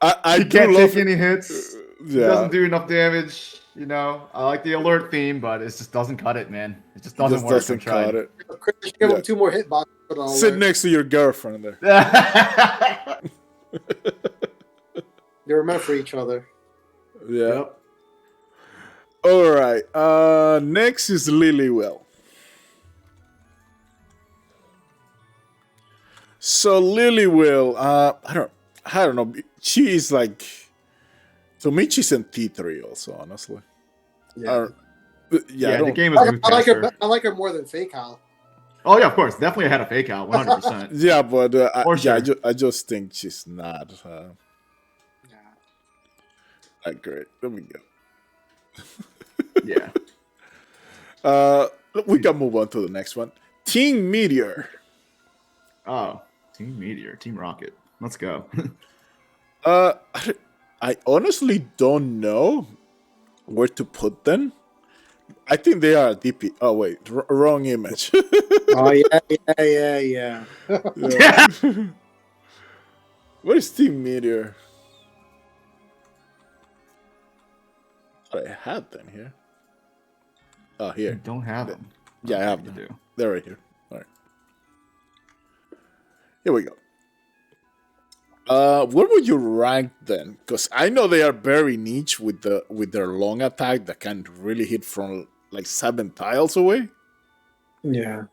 A: I
C: He
A: do
C: can't
A: love
C: take any hits. He
A: Yeah,
C: doesn't do enough damage. I like the alert theme, but it just doesn't cut it, man. It just doesn't
A: just
C: work.
A: doesn't cut it.
B: Chris, give
A: Yeah.
B: him 2 more hitboxes.
A: Sit next to your girlfriend there.
B: They were meant for each other.
A: Yeah.
C: Yep.
A: All right. Next is Lilywell. So Lilywell, I don't know. She is like, to me, she's in T3 also. Honestly.
B: Yeah.
A: I
C: Yeah, the
A: don't-
C: game is moved
B: I like her.
C: faster.
B: I like her more than Fake Hal.
C: Oh yeah, of course, definitely ahead of Fake Out, 100%.
A: Yeah, but
C: For sure.
A: I just think she's not
B: Yeah.
A: that great. Let me go.
C: Yeah.
A: We can move on to the next one. Team Meteor.
C: Oh, Team Meteor, Team Rocket. Let's go.
A: I honestly don't know where to put them. I think they are DP. Oh wait, wrong image.
B: Oh yeah.
A: Yeah. Where's Team Meteor? I have them here. Oh,
C: You
A: here.
C: don't have them.
A: Yeah, I have
C: You
A: them.
C: do.
A: They're right here. All right. Here we go. Where would you rank them? Because I know they are very niche with their long attack that can really hit from like 7 tiles away.
B: Yeah.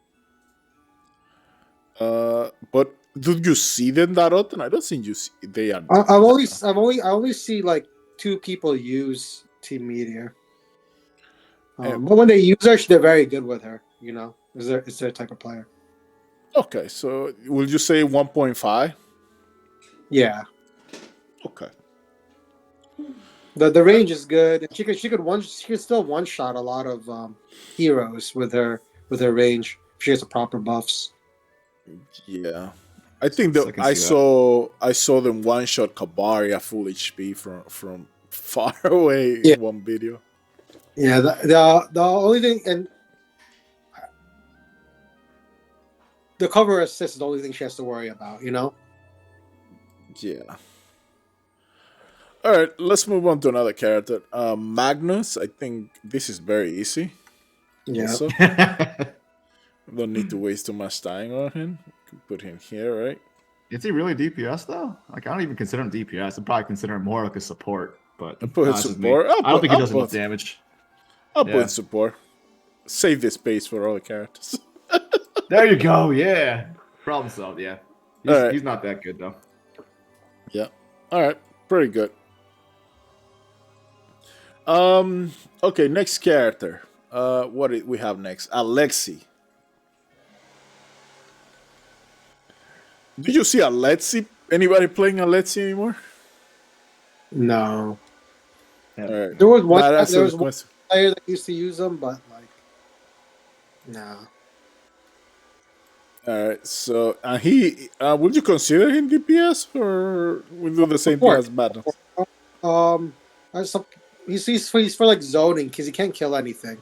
A: But Do you see them that often? I don't think you see. They are.
B: I only see like 2 people use Team Meteor.
A: And-
B: But when they use her, they're very good with her. You know, is their type of player.
A: Okay, so will you say 1.5?
B: Yeah,
A: Okay.
B: the range is good. She could still one shot a lot of heroes with her range. She has the proper buffs.
A: Yeah. I think
C: So
A: that
C: I can
A: I
C: see that.
A: saw them one shot Camelot full HP from far away
B: Yeah.
A: in one video.
B: Yeah, the only thing, and the cover assist is the only thing she has to worry about. You know.
A: Yeah. All right, let's move on to another character. Magnus. I think this is very easy.
B: Yeah.
A: Also, don't need to waste too much time on him. We can put him here, right?
C: Is he really DPS though? Like I don't even consider him DPS. I'd probably consider him more like a support. But
A: I'll put him
C: that's just me.
A: support.
C: I don't think he does enough damage.
A: I'll
C: Yeah.
A: put in support. Save the space for all the characters.
C: There you go. Yeah. Problem solved. Yeah.
A: Alright.
C: He's not that good though.
A: Yeah. All right. Pretty good. Okay, next character. What do we have next? Alexi. Did you see Alexi? Anybody playing Alexi anymore?
B: No.
C: Yeah.
A: All right.
B: There was one.
A: That answers
B: There was
A: the
B: one
A: question.
B: player that used to use them, but like, no.
A: All right. So, he would you consider him DPS or we do the same thing
B: Support.
A: as Magnus?
B: He's for like zoning because he can't kill anything.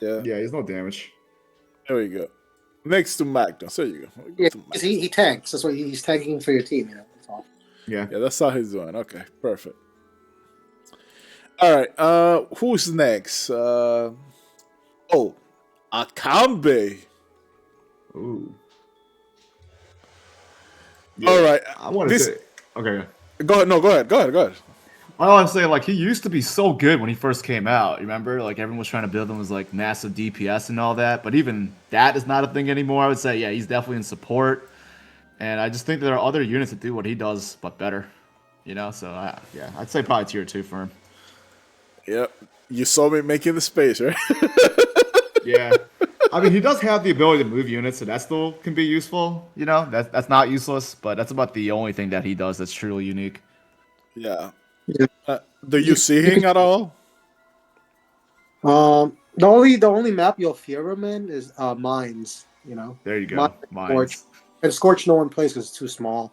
A: Yeah.
C: Yeah, he's no damage.
A: There we go. Next to Magnus. There you go. We go
B: Yeah,
A: to
B: 'cause
A: Magnus.
B: he tanks. That's what he's tanking for your team. You know. That's all.
C: Yeah.
A: Yeah, that's how he's doing. Okay, perfect. All right. Who's next? Akambe.
C: Ooh.
A: All right.
C: I want to
A: This-
C: say. Okay.
A: Go ahead. No, go ahead. Go ahead.
C: I want to say, like, he used to be so good when he first came out. Remember? Like, everyone was trying to build him as, like, massive DPS and all that. But even that is not a thing anymore. I would say, yeah, he's definitely in support. And I just think there are other units that do what he does, but better. You know? So, yeah, I'd say probably tier 2 for him.
A: Yep. You saw me making the space, right?
C: Yeah. I mean, he does have the ability to move units, so that still can be useful. You know? That's not useless, but that's about the only thing that he does that's truly unique.
A: Yeah.
B: Yeah.
A: Do you see him at all?
B: The only map you'll fear him in is mines. You know,
C: There you go.
B: Scorch.
C: Mines.
B: And Scorch no one plays because it's too small.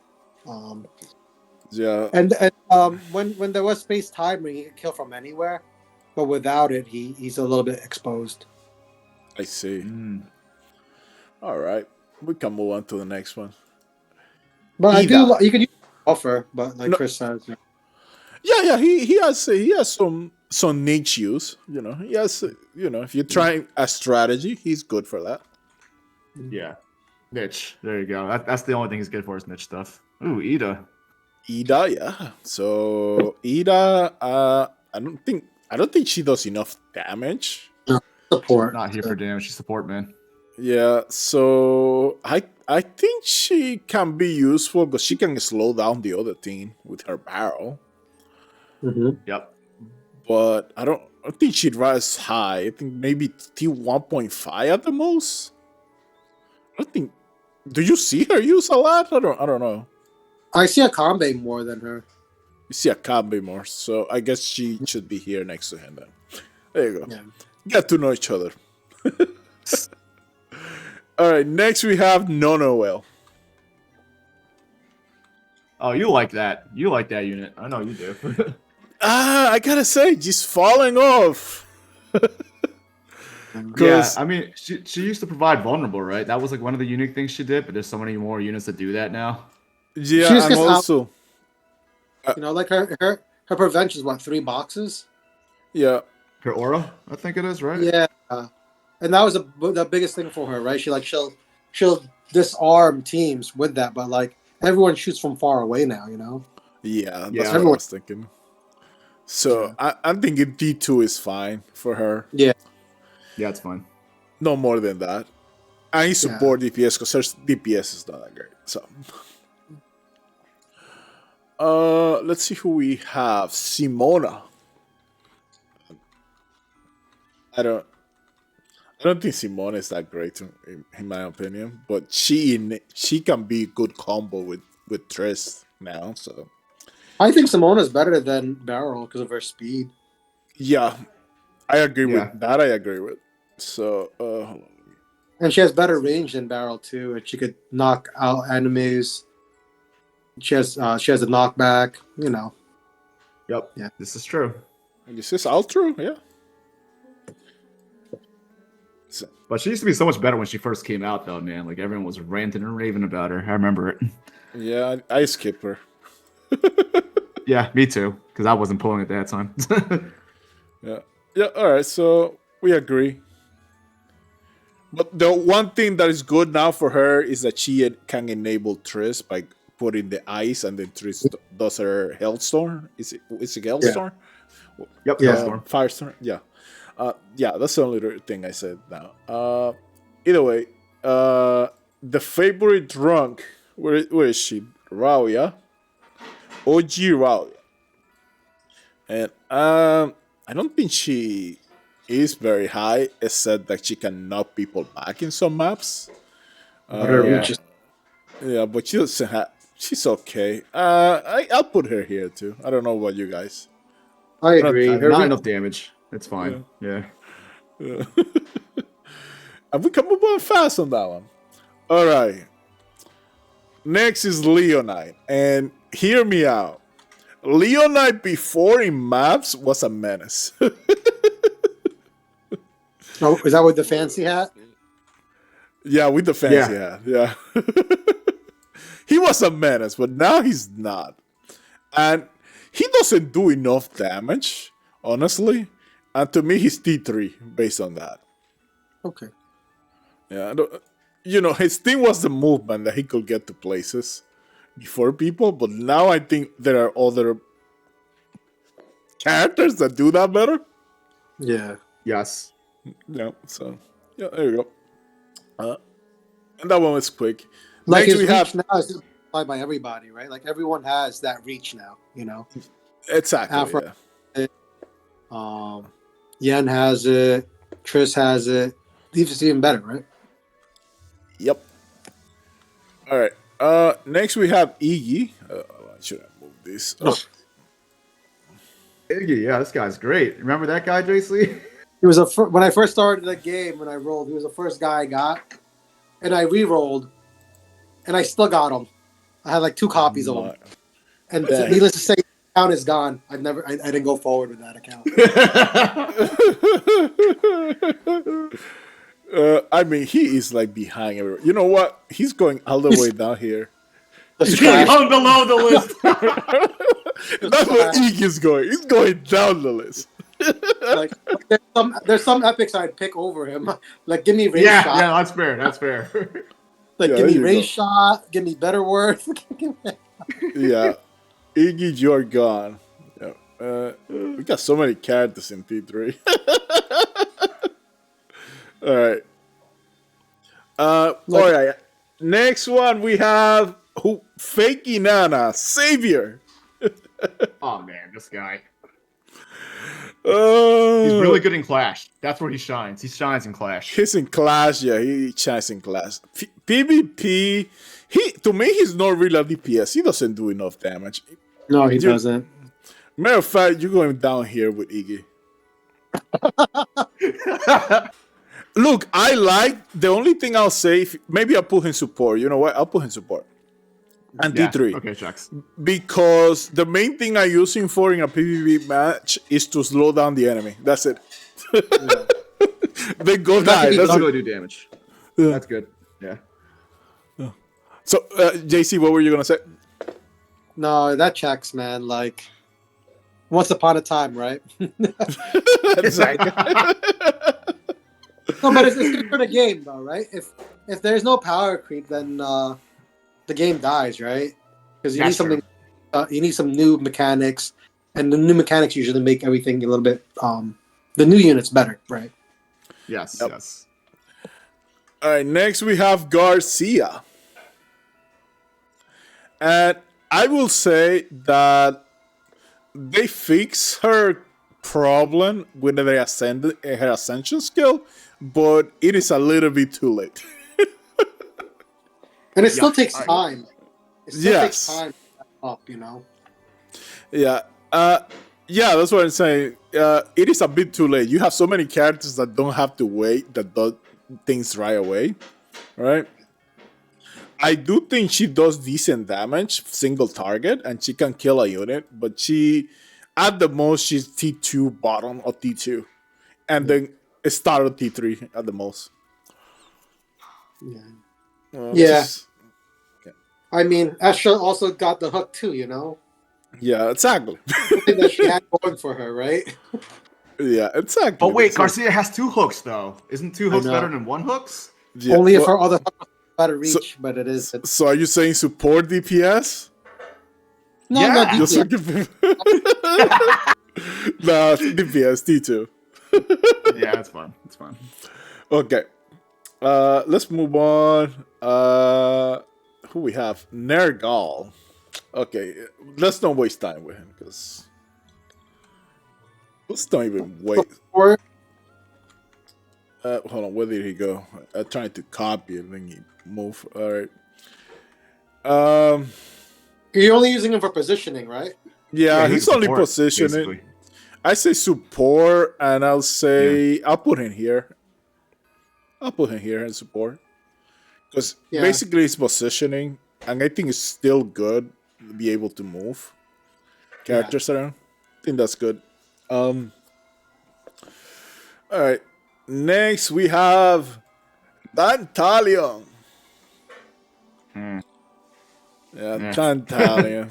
A: Yeah.
B: And when there was space time, he could kill from anywhere, but without it, he's a little bit exposed.
A: I see.
C: Mm.
A: All right. We can move on to the next one.
B: But
A: Ida.
B: you could use buffer, but like
A: No.
B: Chris says,
A: Yeah. He has some niche use. You know, he has. If you're trying a strategy, he's good for that.
C: Yeah. Niche. There you go. That's the only thing he's good for is niche stuff. Ooh, Ida.
A: Ida, yeah. So Ida, I don't think she does enough damage.
B: support.
C: Not here for damage. She's support, man.
A: Yeah, so I think she can be useful because she can slow down the other team with her barrel.
B: Mm-hmm.
C: Yep.
A: But I don't think she'd rise high. I think maybe T1.5 at the most. I don't think. Do you see her use a lot? I don't know.
B: I see a combo more than her.
A: You see a Kambi more, so I guess she should be here next to him then. There you go.
B: Yeah.
A: Get to know each other. All right, next we have Nonoel.
C: Oh, you like that. You like that unit. I know you do.
A: I gotta say, just falling off.
C: Yeah,
A: 'Cause-
C: I mean, she used to provide vulnerable, right? That was like one of the unique things she did, but there's so many more units that do that now.
A: Yeah,
B: She just
A: and
B: gets out-
A: also,
B: You know, like her prevention is what, 3 boxes?
A: yeah,
C: Her aura, I think it is, right?
B: Yeah. And that was the biggest thing for her, right? She'll disarm teams with that, but like everyone shoots from far away now, you know?
A: yeah, that's
C: Yeah.
A: what I was thinking. So I'm thinking D2 is fine for her.
C: Yeah, it's fine.
A: No more than that. I support DPS because her DPS is not that great. So, let's see who we have. Simona. I don't think Simona is that great in my opinion, but she can be a good combo with Triss now. So
B: I think Simona's better than Beryl because of her speed.
A: yeah, I agree with that. I agree with. So hold on.
B: And she has better range than Beryl too, and she could knock out enemies. She has a knockback. You know.
C: Yep.
B: Yeah.
C: This is true.
A: This is all true. Yeah.
C: But she used to be so much better when she first came out, though, man. Like, everyone was ranting and raving about her. I remember it.
A: Yeah, I skip her.
C: Yeah, me too. Because I wasn't pulling at that time.
A: Yeah, alright, so we agree. But the one thing that is good now for her is that she can enable Triss by putting the ice, and then Triss does her Hellstorm. Is it Hellstorm?
C: Yep,
A: Hellstorm. Firestorm? Yeah. Yeah, that's the only thing I said now. Either way, the favorite drunk, where is she? Rawiyah. OG Rawiyah. And I don't think she is very high, except that she can knock people back in some maps. Yeah, but she doesn't have. She's okay. I'll put her here too. I don't know about you guys.
B: I agree.
C: Not enough damage. It's fine. Yeah.
A: And we come up fast on that one. All right. Next is Leonite, and hear me out. Leonite before in maps was a menace.
B: Oh, is that with the fancy hat?
A: Yeah, with the fancy hat. Yeah. He was a menace, but now he's not. And he doesn't do enough damage, honestly. And to me, he's T3 based on that.
B: Okay.
A: Yeah. You know, his thing was the movement that he could get to places before people, but now I think there are other characters that do that better.
B: Yeah.
C: Yes.
A: Yeah, so yeah, there you go. And that one was quick.
B: Like
A: Next
B: his
A: we
B: reach
A: have
B: now is applied by everybody, right? Like everyone has that reach now, you know.
A: exactly.
B: Afro, Yen has it. Triss has it. It's even better, right?
A: Yep. All right. Next we have Iggy. Should I move this?
C: Iggy, yeah, this guy's great. Remember that guy, JC?
B: He was when I first started the game, when I rolled, he was the first guy I got, and I re-rolled, and I still got him. I had like 2 copies of him, and needless to say, the account is gone. I didn't go forward with that
A: account. I mean, he is like behind everyone. You know what? He's going all the way down here.
C: He's going down below the list.
A: That's where Iggy's going. He's going down the list.
B: Like there's some epics I'd pick over him. Like give me range shot.
C: Yeah, that's fair. That's fair.
B: Like give me range shot. Give me better worth.
A: Yeah, Iggy, you're gone. Yeah. We got so many characters in T3. All right. All right. Next one we have fake Inanna, Savior.
C: Oh man, this guy.
A: He's
C: really good in Clash. That's where he shines. He shines in Clash.
A: He's in Clash, yeah. He shines in Clash. PvP, to me, he's not really a DPS. He doesn't do enough damage.
B: No, he doesn't.
A: Matter of fact, you're going down here with Iggy. Look, the only thing I'll say, maybe I'll put him support. You know what? I'll put him support. And D3. Okay, shucks. Because the main thing I use him for in a PvP match is to slow down the enemy. That's it. They go die.
C: That's really do damage. Yeah. That's good. Yeah.
A: So, JC, what were you going to say?
B: No, that checks, man. Like, once upon a time, right?
A: Exactly.
B: No, but it's good for the game, though, right? If there's no power creep, then the game dies, right? Because you need something. You need some new mechanics, and the new mechanics usually make everything a little bit. The new units better, right?
C: Yes.
A: Yep.
C: Yes.
A: All right, next we have Garcia. And I will say that they fix her problem with her ascension skill, but it is a little bit too late.
B: And it still takes time. It still takes
A: Yes.
B: time to get up, you know?
A: Yeah. Yeah, that's what I'm saying. It is a bit too late. You have so many characters that don't have to wait, that do things right away, right? I do think she does decent damage, single target, and she can kill a unit, but at the most, she's T2 bottom of T2, and then start of T3 at the most.
B: Yeah. Yeah. I mean, Estra also got the hook too, you know?
A: Yeah, exactly.
B: Something that she had going for her, right?
A: Yeah, exactly.
C: But wait, Garcia has 2 hooks though. Isn't 2 hooks better than 1 hooks?
A: Yeah,
B: Only if her other hook better reach, but it is.
A: So are you saying support DPS?
B: No,
C: Yeah.
B: no,
A: Just
B: DPS.
A: No, DPS T2.
C: Yeah, that's fine. That's fine.
A: Okay. Let's move on. Who we have? Nergal. Okay, let's not waste time with him because let's not even wait. Hold on, where did he go? I tried to copy it, then he moved. All right.
B: You're only using him for positioning, right?
A: Yeah, he's only
C: support,
A: positioning.
C: basically.
A: I say support, and I'll say I'll put him here. I'll put him here in support because basically it's positioning, and I think it's still good to be able to move characters around. I think that's good. All right. Next we have Dantalion. Yeah, Dantalion.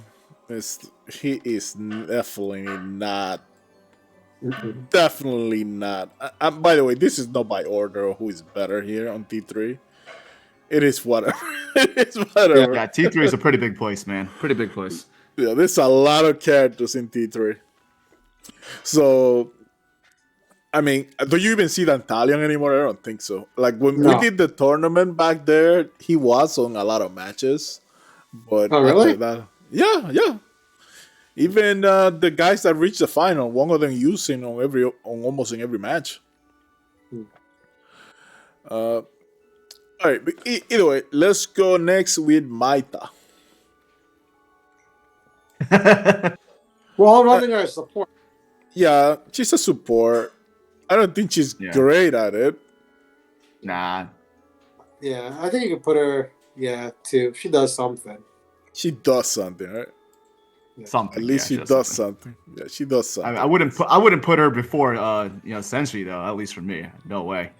A: He is definitely not. Definitely not. By the way, this is not by order of who is better here on T3. It is whatever. It is whatever.
C: Yeah, T3 is a pretty big place, man. Pretty big place.
A: Yeah, there's a lot of characters in T3. So, I mean, do you even see Dantalion anymore? I don't think so. Like, when we did the tournament back there, he was on a lot of matches. But
B: really?
A: That, yeah. Even the guys that reached the final, one of them using on almost in every match. All right, but either way, let's go next with Maita.
B: We're all running our support.
A: Yeah, she's a support. I don't think she's great at it.
C: Nah.
B: Yeah, I think you can put her, too. She does something.
A: She does something, right?
C: Something.
A: At least she does something. Yeah, she does something.
C: I wouldn't put her before Senshi though. At least for me, no way.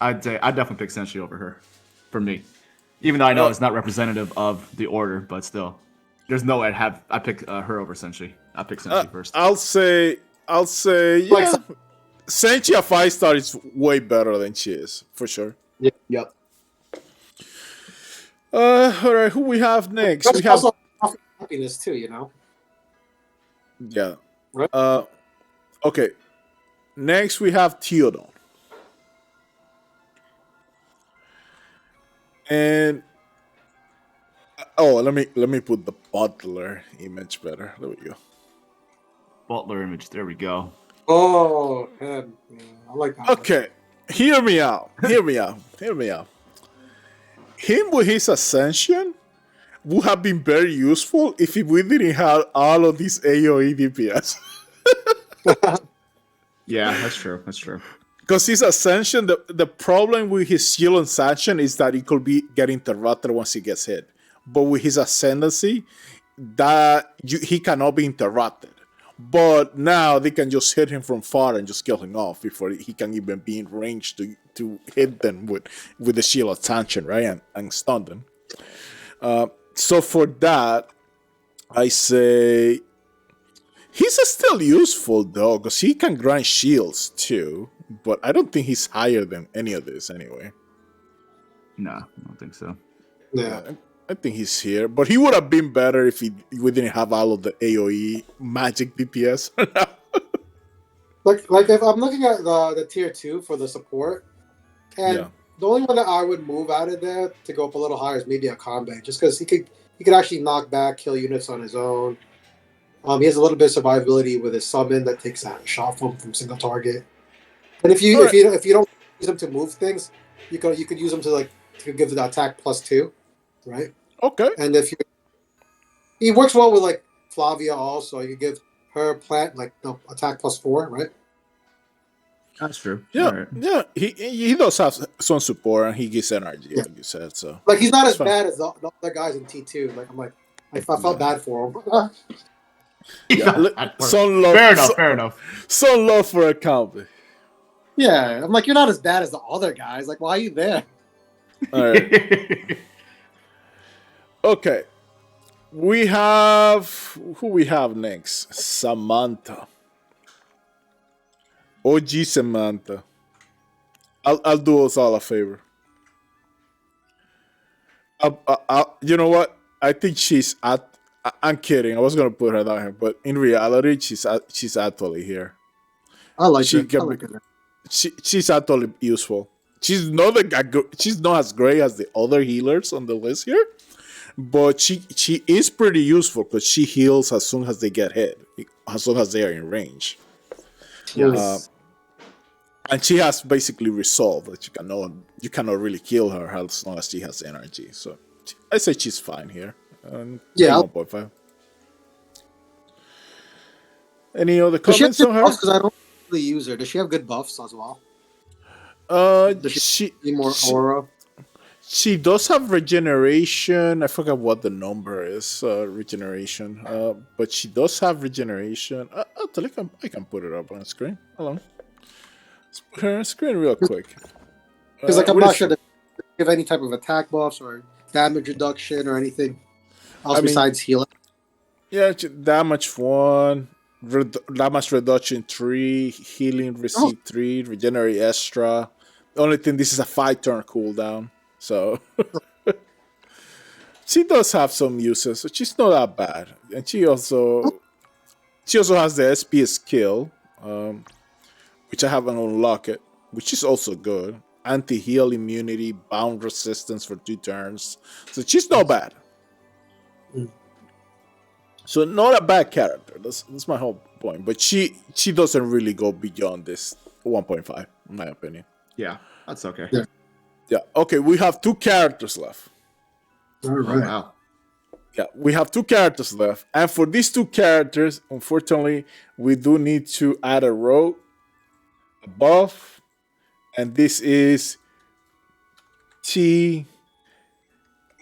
C: I'd definitely pick Senshi over her, for me. Even though I know it's not representative of the order, but still, there's no way I pick her over Senshi. I pick Senshi first.
A: I'll say yeah. Senshi at 5-star is way better than she is for sure.
C: Yep.
A: All right, who we have next?
B: That's
A: we have
B: also happiness too, you know.
A: Yeah.
B: Right.
A: Okay. Next we have Theodon. And let me put the butler image better. There we go.
C: Butler image. There we go.
B: Oh, I like that.
A: Okay. Hear me out. Him with his ascension would have been very useful if we didn't have all of these AoE DPS.
C: Yeah, that's true.
A: Because his ascension, the problem with his shield and ascension is that it could be get interrupted once he gets hit. But with his ascendancy, he cannot be interrupted. But now they can just hit him from far and just kill him off before he can even be in range to hit them with the shield ascension, right? And stun them. So for that, I say he's still useful though, because he can grind shields too. But I don't think he's higher than any of this anyway.
C: No, I don't think so.
B: Yeah.
A: I think he's here, but he would have been better if we didn't have all of the AoE magic DPS.
B: Like if I'm looking at the tier 2 for the support, and The only one that I would move out of there to go up a little higher is maybe a combat, just because he could actually knock back, kill units on his own. He has a little bit of survivability with his summon that takes a shot from single target. And if you don't use him to move things, you could use him to give the attack +2, right?
A: Okay.
B: And he works well with like Flavia also. You could give her plant attack +4, right?
C: That's true.
A: Yeah,
C: All right.
A: yeah. He does have some support and he gives energy,
B: Yeah.
A: like you said. So
B: Like he's not
A: It's
B: as
A: fine.
B: bad as the other guys in T2. I felt bad for him.
A: yeah, some love.
C: Fair enough.
A: Some love for a combat.
B: Yeah, I'm like, you're not as bad as the other guys. Like, why are you there?
A: All right. Okay. We have who we have next? Samantha. OG Samantha. I'll do us all a favor. You know what? I think she's at. I'm kidding. I was gonna put her down here, but in reality, she's actually here.
B: I like
A: She
B: it.
A: can
B: I
A: be-
B: like it.
A: She's actually useful. She's not she's not as great as the other healers on the list here, but she is pretty useful because she heals as soon as they get hit, as long as they are in range.
C: Yes.
A: And she has basically resolved that you cannot really kill her as long as she has energy. So I say she's fine here.
B: Yeah.
A: 1.5. Any other
B: Does she have
A: comments on
B: good
A: her?
B: buffs? Because I don't really use her. Does she have good buffs as well? Does
A: She
B: Need more aura?
A: she does have regeneration. I forgot what the number is. Regeneration. But she does have regeneration. Actually, I can put it up on the screen. Hold on. Let's put her on the screen real quick.
B: Because I'm
A: what
B: not
A: is
B: sure
A: she?
B: that they give any type of attack buffs or damage reduction or anything else
A: I mean-
B: besides healing.
A: Yeah, damage 1, damage reduction 3, healing receipt 3, regenerate extra. The only thing, this is a 5-turn cooldown, so she does have some uses. So she's not that bad, and she also has the SP skill, which I haven't unlocked it, which is also good. Anti-heal immunity, bound resistance for 2 turns, so she's not bad. So not a bad character. That's my whole point. But she doesn't really go beyond this 1.5, in my opinion.
C: Yeah, that's okay.
B: Yeah.
A: Yeah. Okay, we have 2 characters left.
B: All
C: Oh,
B: right.
C: wow.
A: Yeah, we have 2 characters left. And for these 2 characters, unfortunately, we do need to add a row, a buff, and this is T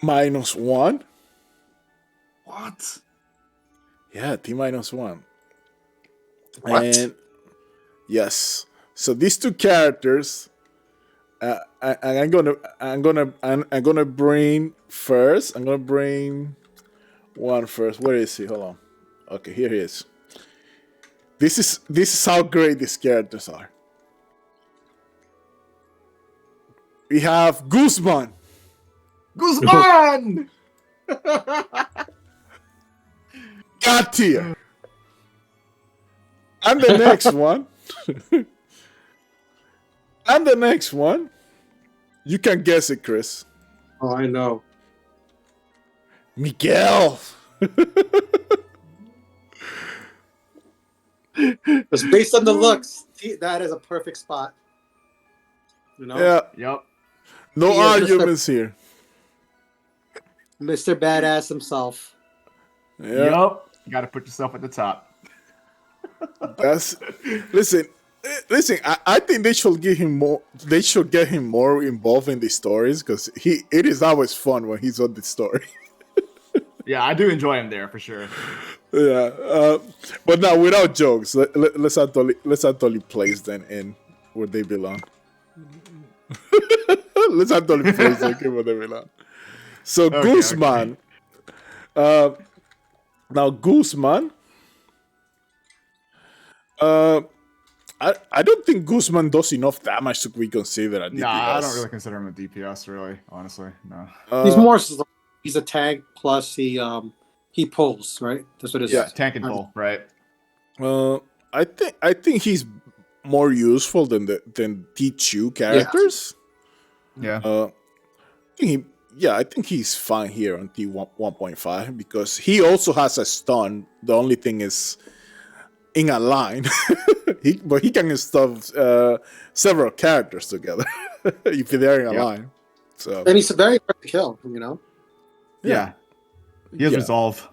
A: -1.
C: What?
A: Yeah, T -1.
C: What?
A: And yes, so these 2 characters, I'm gonna bring first. I'm gonna bring one first. Where is he? Hold on. Okay, here he is. This is how great these characters are. We have Guzman.
C: Guzman!
A: God tier. And the next one. And the next one. You can guess it, Chris.
B: Oh, I know.
A: Miguel.
B: Just based on the looks, that is a perfect spot. You know?
A: Yeah,
C: Yep.
A: no
B: He is
A: arguments here.
B: Mr. Badass himself.
A: Yeah,
C: Yep. You got to put yourself at the top.
A: that's listen. I think they should give him more. They should get him more involved in the stories because it is always fun when he's on the story.
C: Yeah, I do enjoy him there for sure.
A: Yeah, but now without jokes, let's actually place them in where they belong. Let's actually place them in where they belong. So
C: Okay,
A: Guzman. Now Guzman. I don't think Guzman does enough damage to be considered a DPS.
C: Nah, I don't really consider him a DPS, really, honestly. No.
B: He's more. He's a tank plus he pulls, right? That's what it is.
C: Yeah, tank and pull, right?
A: I think he's more useful than T2 characters.
C: Yeah.
A: I think he's fine here on T 1.5 because he also has a stun. The only thing is in a line, but he can stuff several characters together if they're in a line. So
B: And he's very hard to kill, you know?
C: Yeah. He has resolve.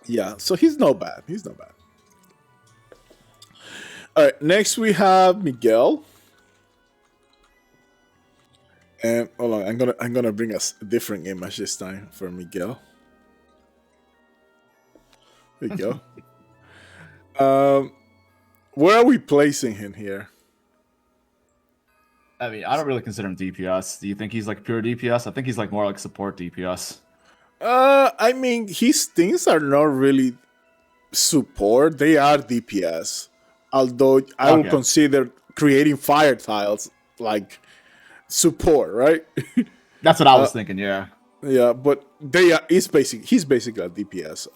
A: Yeah, so he's not bad. All right, next we have Miguel. And hold on, I'm gonna bring us a different image this time for Miguel. There you go. Where are we placing him here?
C: I mean, I don't really consider him DPS. Do you think he's like pure DPS? I think he's like more like support DPS.
A: I mean, his things are not really support; they are DPS. Although I would consider creating fire tiles like support, right?
C: That's what I was thinking. Yeah.
A: Yeah, but he's basically a DPS.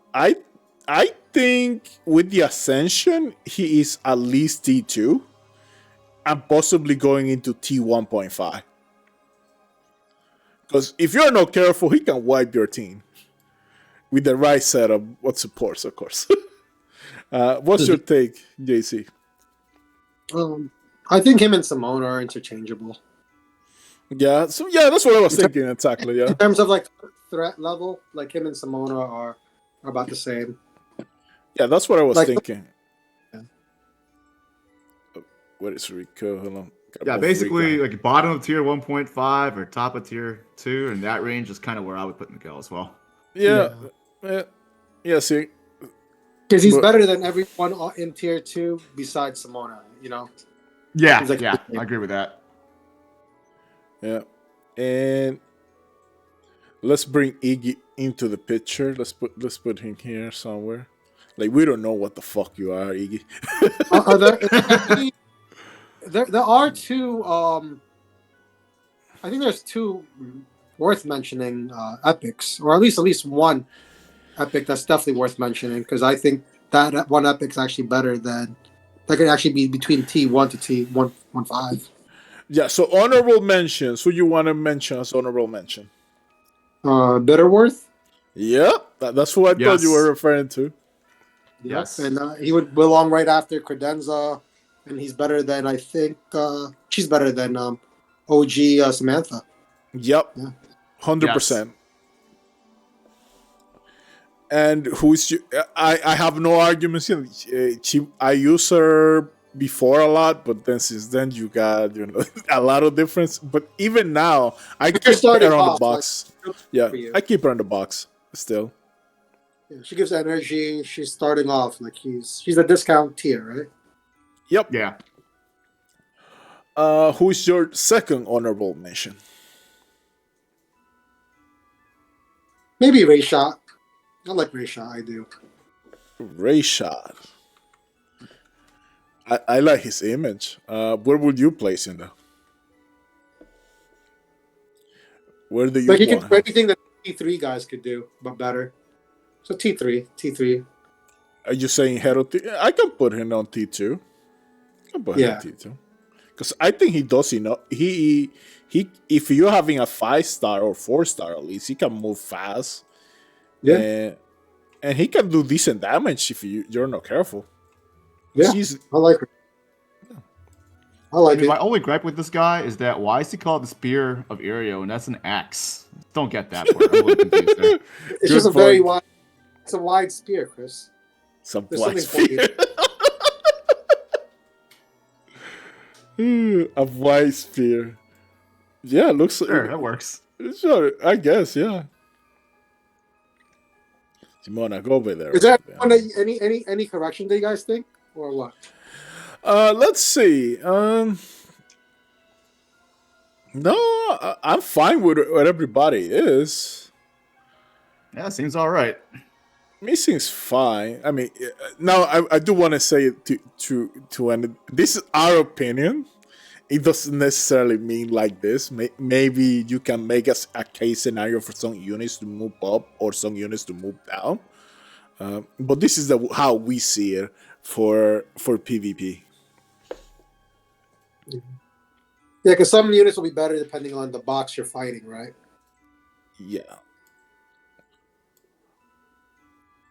A: I think with the Ascension, he is at least T2 and possibly going into T1.5. Because if you're not careful, he can wipe your team with the right setup. What supports, of course. What's your take, JC?
B: I think him and Simone are interchangeable.
A: Yeah, so that's what I was thinking exactly. Yeah,
B: in terms of like threat level, like him and Simone are about the same.
A: Yeah, that's what I was
B: like,
A: thinking.
B: Yeah.
A: What is Rico? Hold on.
C: Yeah, basically like bottom of tier 1.5 or top of tier 2, and that range is kind of where I would put Miguel as well.
A: Yeah. See,
B: because he's better than everyone in tier 2 besides Simona. You know.
C: Yeah,
B: like,
C: I agree with that.
A: Yeah, and let's bring Iggy into the picture. Let's put him here somewhere. Like we don't know what the fuck you are, Iggy.
B: There are two. I think there's two worth mentioning epics, or at least one epic that's definitely worth mentioning because I think that one epic's actually better than that could actually be between T1 to T1.5.
A: Yeah, so honorable mentions. Who you want to mention as honorable mention?
B: Bitterworth.
A: Yeah, that's who I thought you were referring to.
B: Yes, and he would belong right after Credenza, and he's better than I think she's better than OG Samantha.
A: Yep, 100%. And who's I have no arguments. I use her before a lot, but then since then you got a lot of difference. But even now, I keep her on the box. I keep her on the box still.
B: Yeah, she gives energy. She's starting off like she's a discount tier, right?
A: Yep.
C: Yeah.
A: Who's your second honorable mention?
B: Maybe Rayshot. I like Rayshot. I do.
A: Rayshot. I like his image. Where would you place him though? Where do you
B: like he
A: want
B: can do anything that T3 guys could do, but better. So T3.
A: Are you saying Hero T? I can put him on T2. I can put him on T2. Because I think he does enough. He if you're having a 5-star or 4-star at least, he can move fast.
B: Yeah.
A: And he can do decent damage if you're not careful.
B: Yeah, I like it.
A: Yeah.
B: I like it.
C: My only gripe with this guy is that why is he called the Spear of Irio and that's an axe? Don't get that part. I'm a little confused there.
B: It's just a very wide. It's a wide spear, Chris.
A: Some wide spear. A wide spear. Yeah, it looks.
C: Sure, that works.
A: Sure, I guess. Yeah. Simona, go over there.
B: Is there any correction that you guys think, or what?
A: Let's see. No, I'm fine with what everybody is.
C: Yeah, seems all right.
A: Me seems fine. I mean, now I do want to say to end. This is our opinion. It doesn't necessarily mean like this. Maybe you can make a case scenario for some units to move up or some units to move down. But this is how we see it for PvP.
B: Yeah, because some units will be better depending on the box you're fighting, right?
A: Yeah.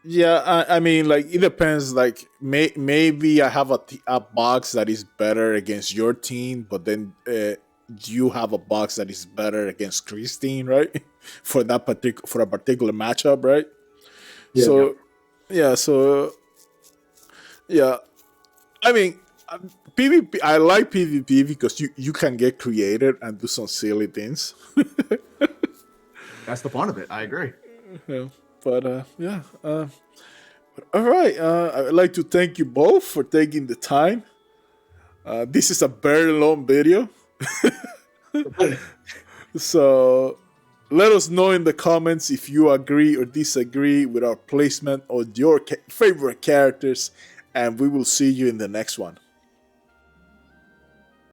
A: Yeah, I mean, like it depends. Like maybe I have a box that is better against your team, but then you have a box that is better against Christine, right? For a particular matchup, right?
B: Yeah.
A: So yeah. I mean, PvP. I like PvP because you can get creative and do some silly things.
C: That's the fun of it. I agree.
A: Yeah, but yeah. All right. I'd like to thank you both for taking the time. This is a very long video, so let us know in the comments if you agree or disagree with our placement of your favorite characters, and we will see you in the next one.